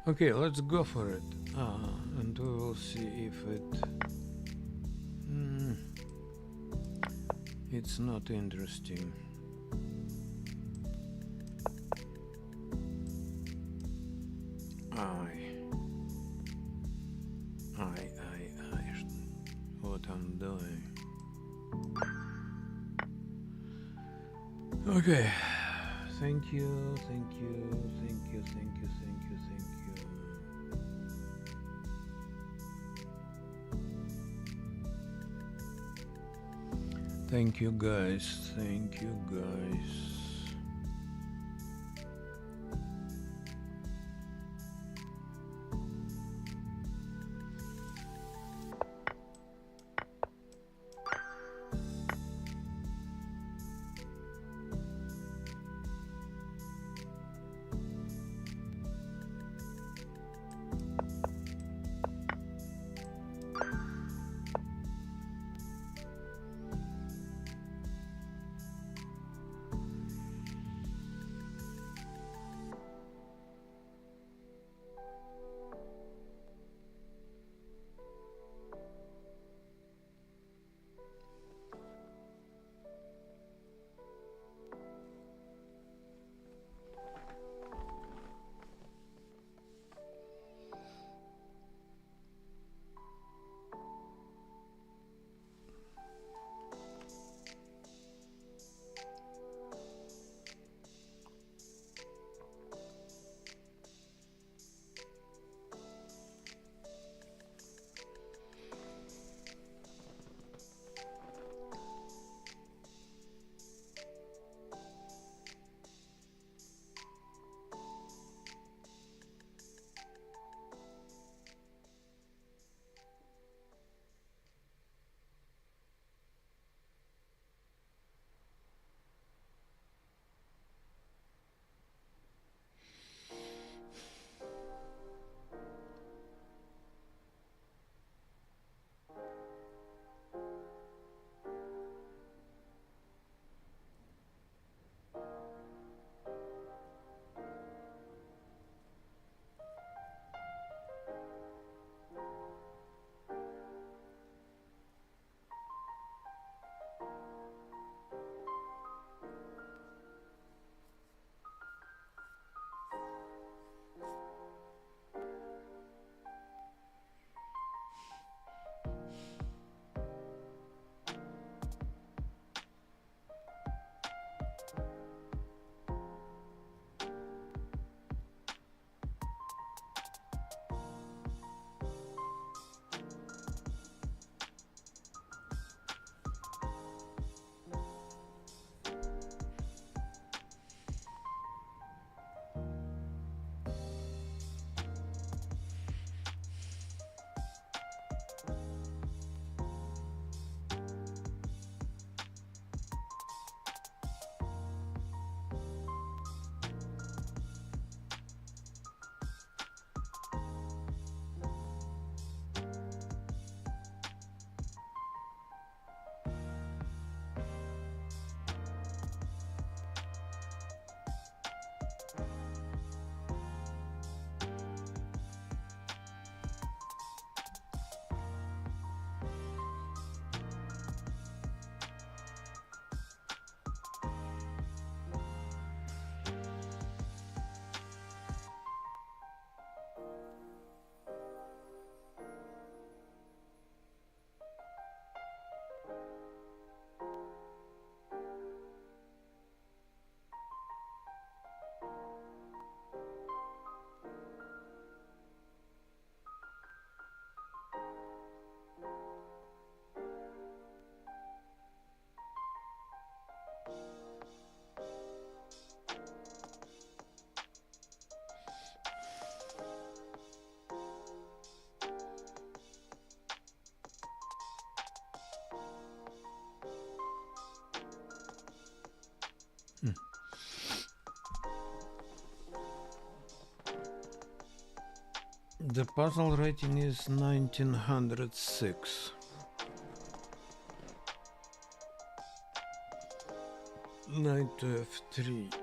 Okay, let's go for it. And we will see if it's not interesting. What I'm doing. Okay. Thank you. Thank you guys. The puzzle rating is 1906. Knight to f3.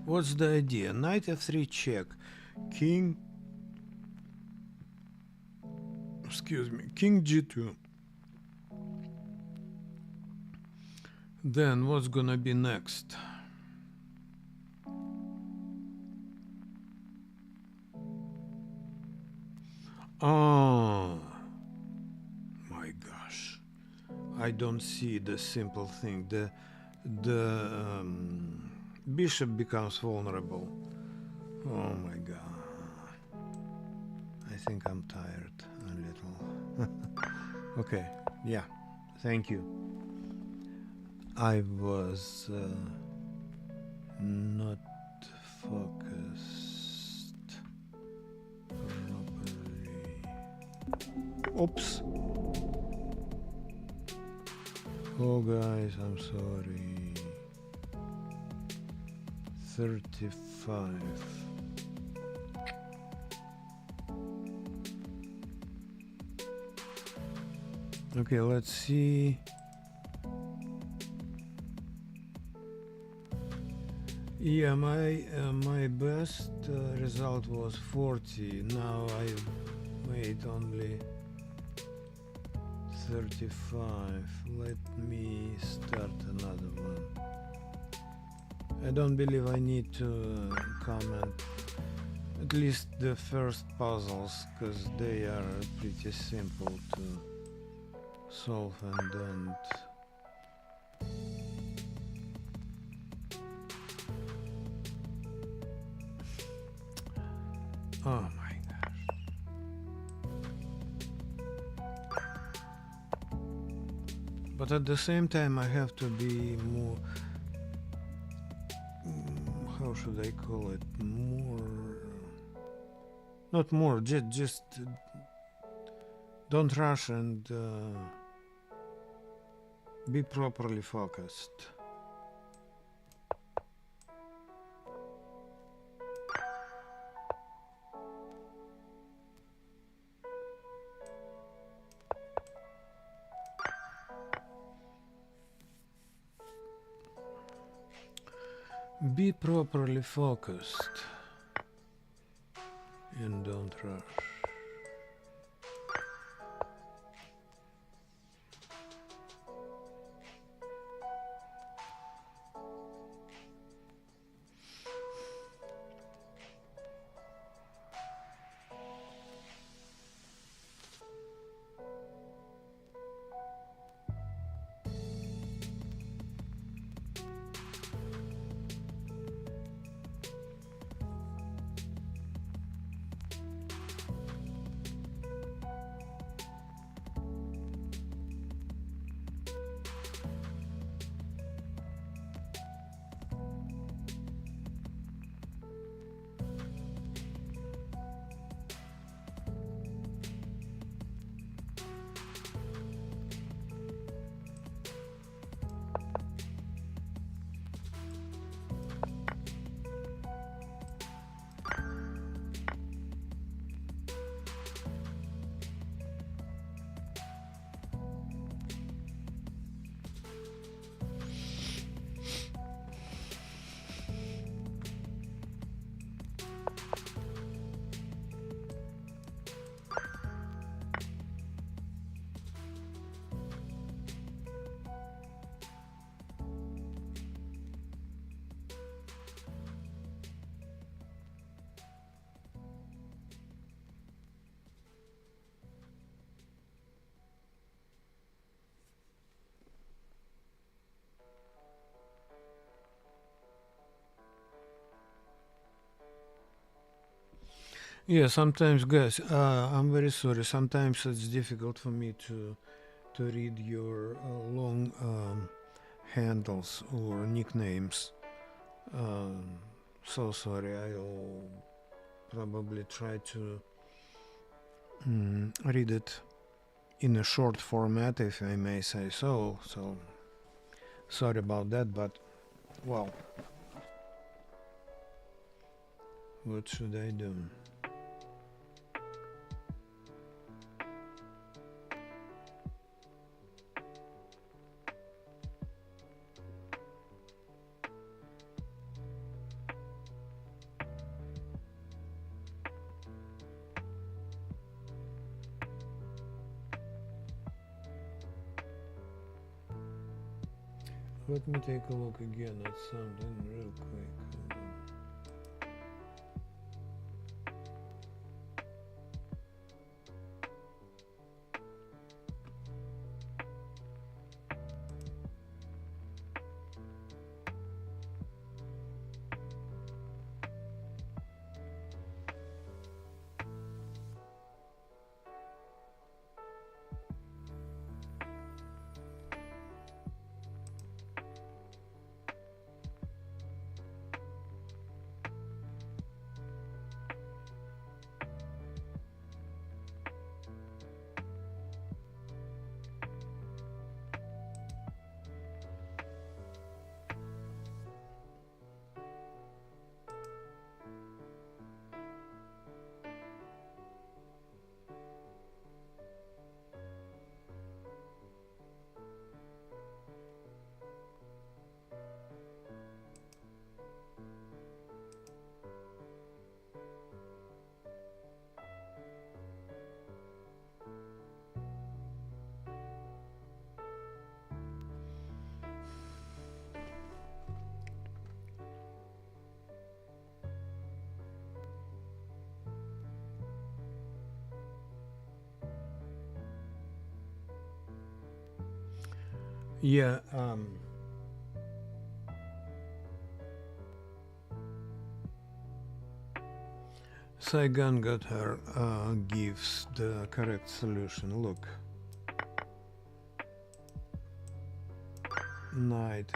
What's the idea? Knight f3 check. King. Excuse me. King g2. Then what's gonna be next? Oh my gosh, I don't see the simple thing. The bishop becomes vulnerable. Oh my god, I think I'm tired a little. Okay, yeah, thank you. I was not focused properly. Oops. Oh guys, I'm sorry. 35. Okay, let's see. Yeah, my best result was 40. Now I made only 35. Let me start another one. I don't believe I need to comment at least the first puzzles, because they are pretty simple to solve and don't. Oh my gosh. But at the same time I have to be more, how should I call it, more, not more, just don't rush and be properly focused. Be properly focused and don't rush. Yeah, sometimes, guys, I'm very sorry. Sometimes it's difficult for me to read your long handles or nicknames. So sorry. I'll probably try to read it in a short format, if I may say so. So sorry about that, but well, what should I do? Let me take a look again at something real quick. Yeah, Saigon got her gives the correct solution. Look, knight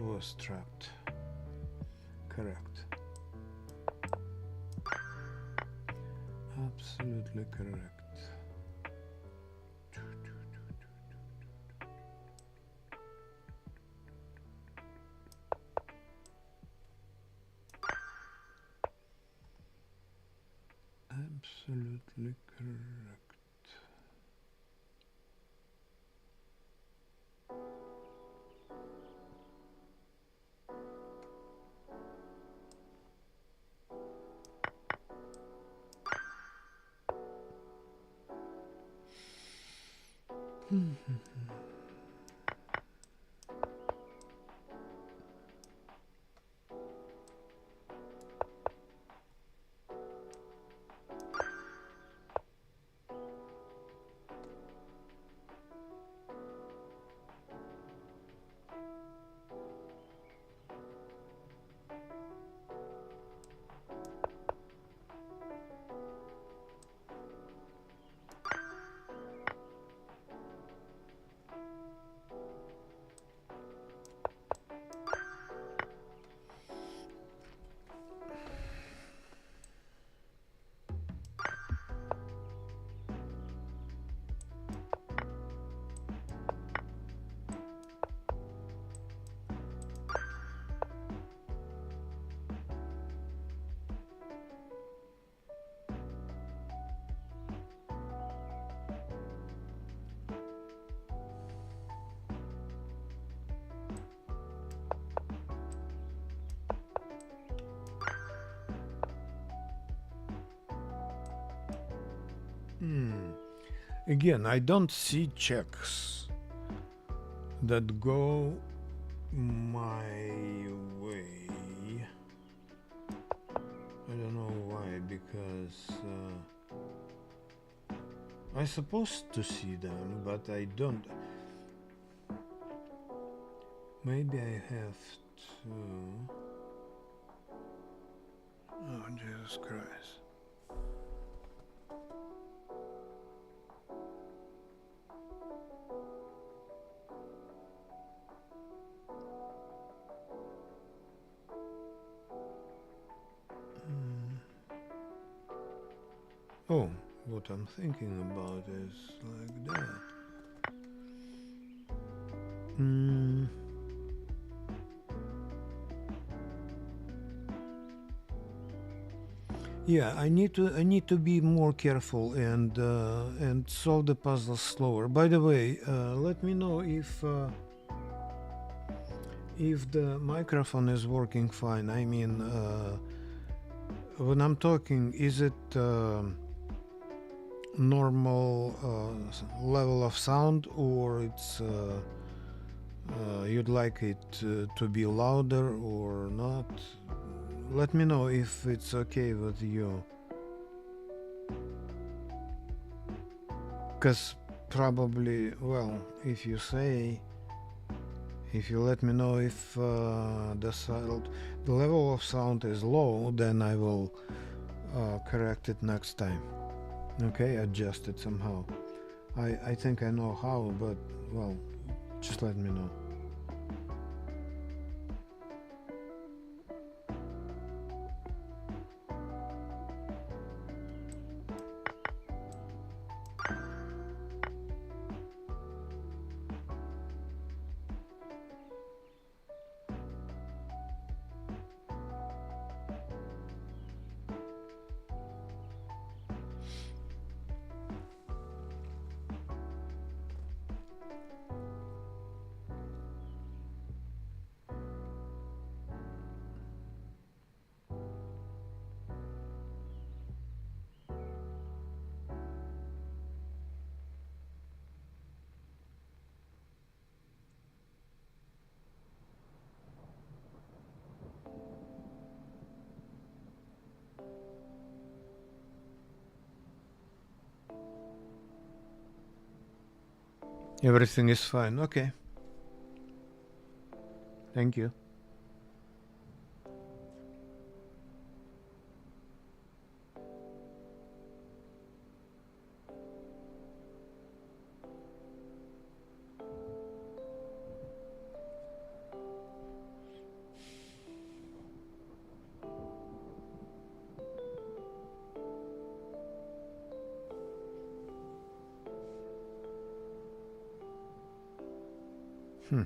was trapped. Correct. Absolutely correct. Absolutely correct. Again, I don't see checks that go my way. I don't know why, because I'm supposed to see them, but I don't. Maybe I have to. Oh, Jesus Christ. Oh, what I'm thinking about is like that. Yeah, I need to be more careful and solve the puzzles slower. By the way, let me know if the microphone is working fine. I mean, when I'm talking, is it normal level of sound, or it's you'd like it to be louder or not? Let me know if it's okay with you, because probably, well, if you let me know if the level of sound is low, then I will correct it next time. Okay, adjust it somehow. I think I know how, but well, just let me know. Everything is fine. Okay. Thank you. Hmm.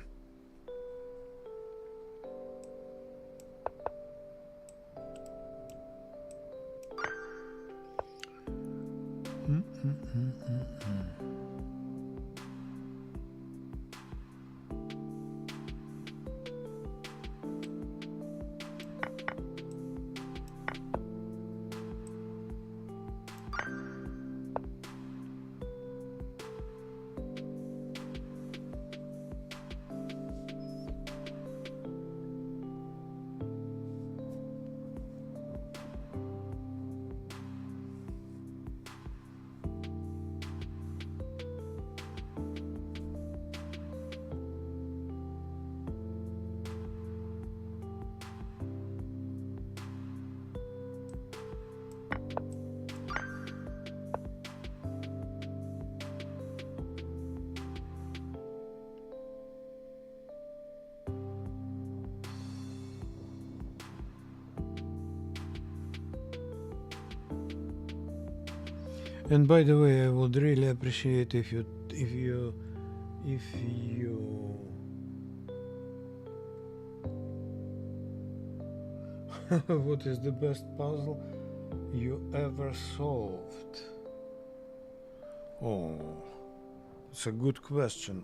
And by the way, I would really appreciate if you what is the best puzzle you ever solved? Oh, it's a good question.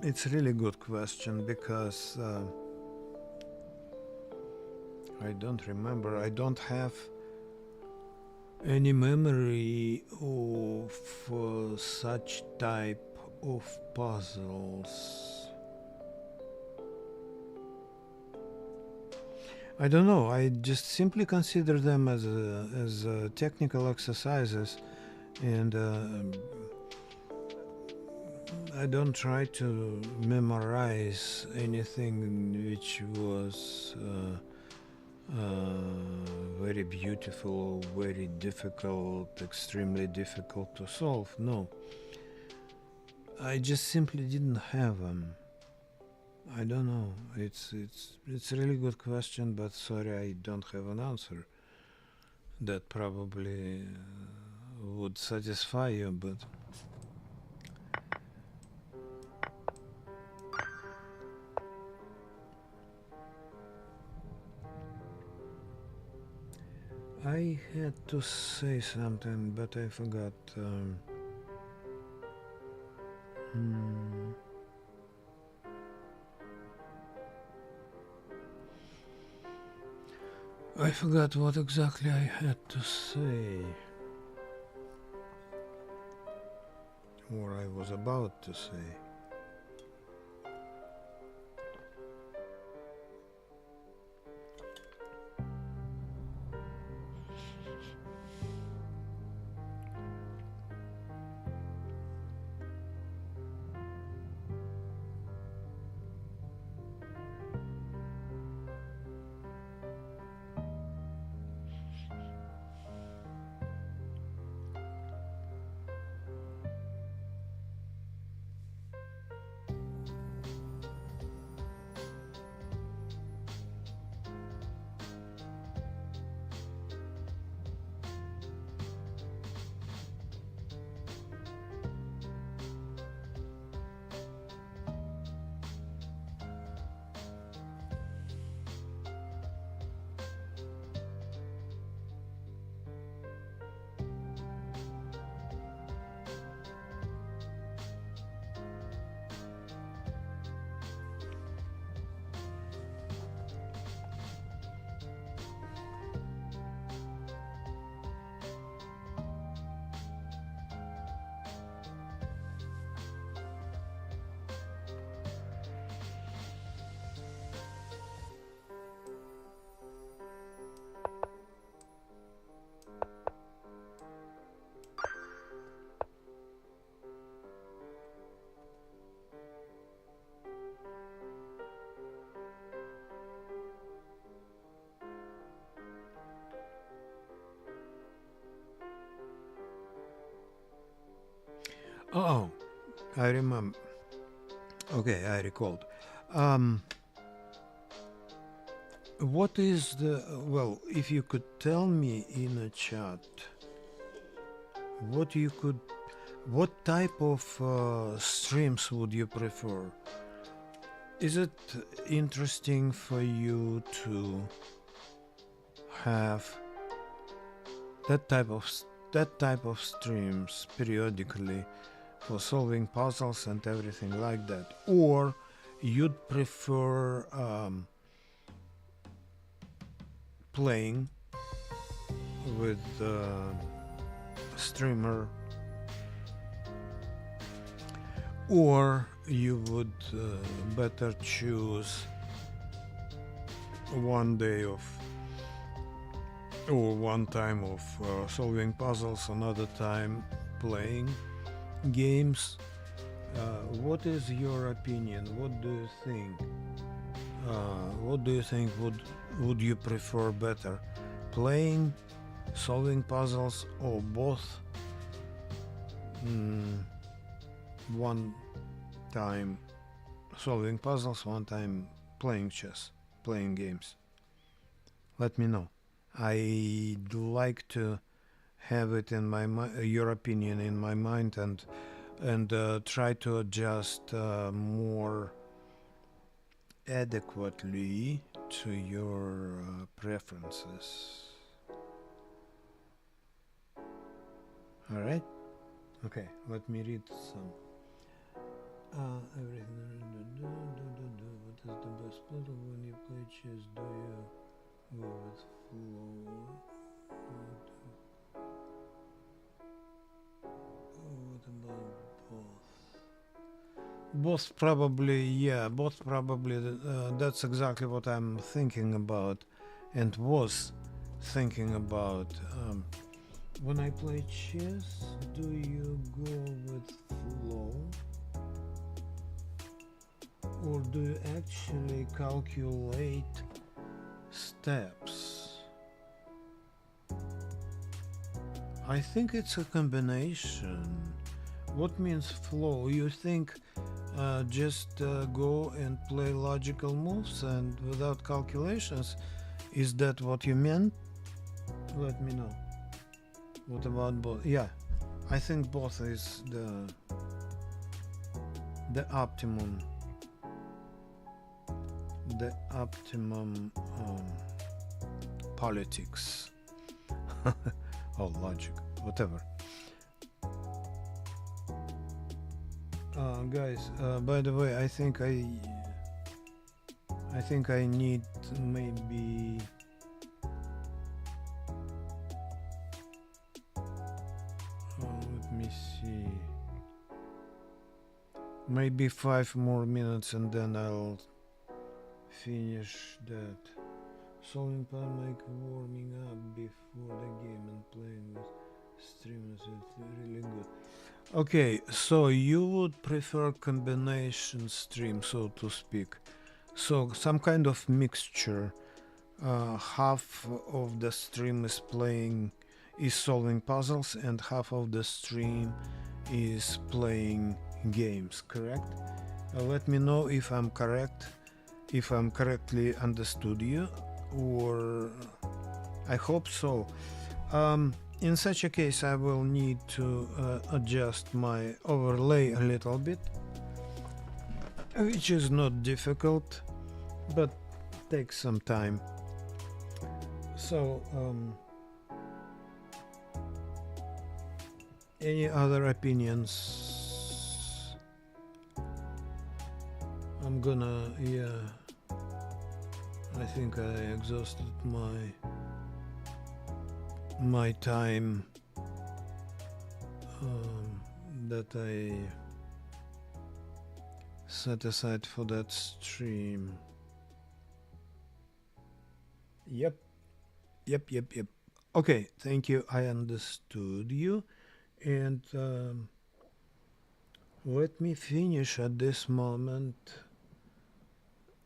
It's a really good question because I don't remember. I don't have any memory of such type of puzzles. I don't know. I just simply consider them as technical exercises, and I don't try to memorize anything which was very beautiful, very difficult, extremely difficult to solve. No, I just simply didn't have them. I don't know. It's a really good question, but sorry, I don't have an answer. that probably would satisfy you, but I had to say something, but I forgot. I forgot what exactly I had to say, or I was about to say. Oh, I remember. Okay, I recalled. What is the... Well, if you could tell me in a chat what you could... What type of streams would you prefer? Is it interesting for you to have that type of streams periodically for solving puzzles and everything like that, or you'd prefer playing with the streamer, or you would better choose one day of or one time of solving puzzles, another time playing games? What is your opinion? What do you think? What do you think would you prefer better? Playing, solving puzzles, or both? One time solving puzzles, one time playing chess, playing games. Let me know. I'd like to have it in my your opinion in my mind, and try to adjust more adequately to your preferences. All right. Okay. Let me read some. Everything. What is the best puzzle when you play chess? Do you go with flow? What about both? Both probably, yeah, both probably. That's exactly what I'm thinking about and was thinking about. When I play chess, do you go with flow? Or do you actually calculate steps? I think it's a combination. What means flow? You think just go and play logical moves and without calculations? Is that what you meant? Let me know. What about both? Yeah, I think both is the optimum. The optimum politics or logic, whatever. Guys, by the way, I think I need maybe let me see, maybe 5 more minutes and then I'll finish that. Solving problem like warming up before the game and playing with streamers is really good. Okay, so you would prefer combination stream, so to speak. So some kind of mixture. Half of the stream is solving puzzles and half of the stream is playing games, correct? Let me know if I'm correct, if I'm correctly understood you, or I hope so. In such a case, I will need to adjust my overlay a little bit, which is not difficult, but takes some time. So, any other opinions? I'm gonna, yeah, I think I exhausted my time that I set aside for that stream. Yep. Okay, thank you. I understood you. And let me finish at this moment.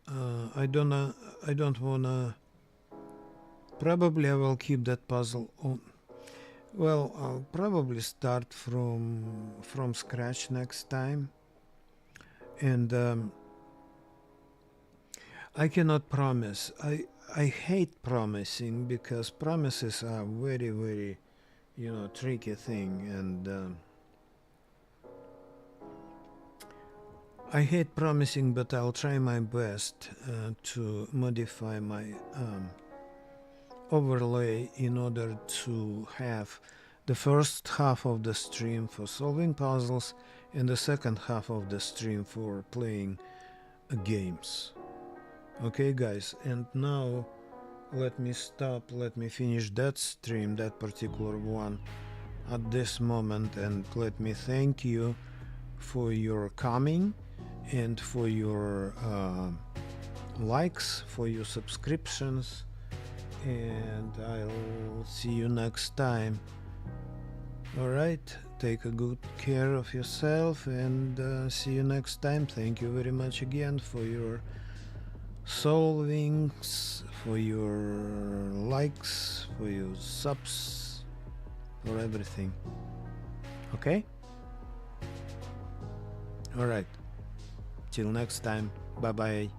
I don't wanna. Probably I will keep that puzzle on. Well, I'll probably start from scratch next time. And I cannot promise. I hate promising because promises are very, very, tricky thing, and I hate promising, but I'll try my best to modify my overlay in order to have the first half of the stream for solving puzzles and the second half of the stream for playing games. Okay, guys, and now let me finish that stream, that particular one, at this moment, and let me thank you for your coming and for your likes, for your subscriptions, and I'll see you next time. Alright, take a good care of yourself, and see you next time. Thank you very much again for your solvings, for your likes, for your subs, for everything. Okay? Alright, till next time, bye bye.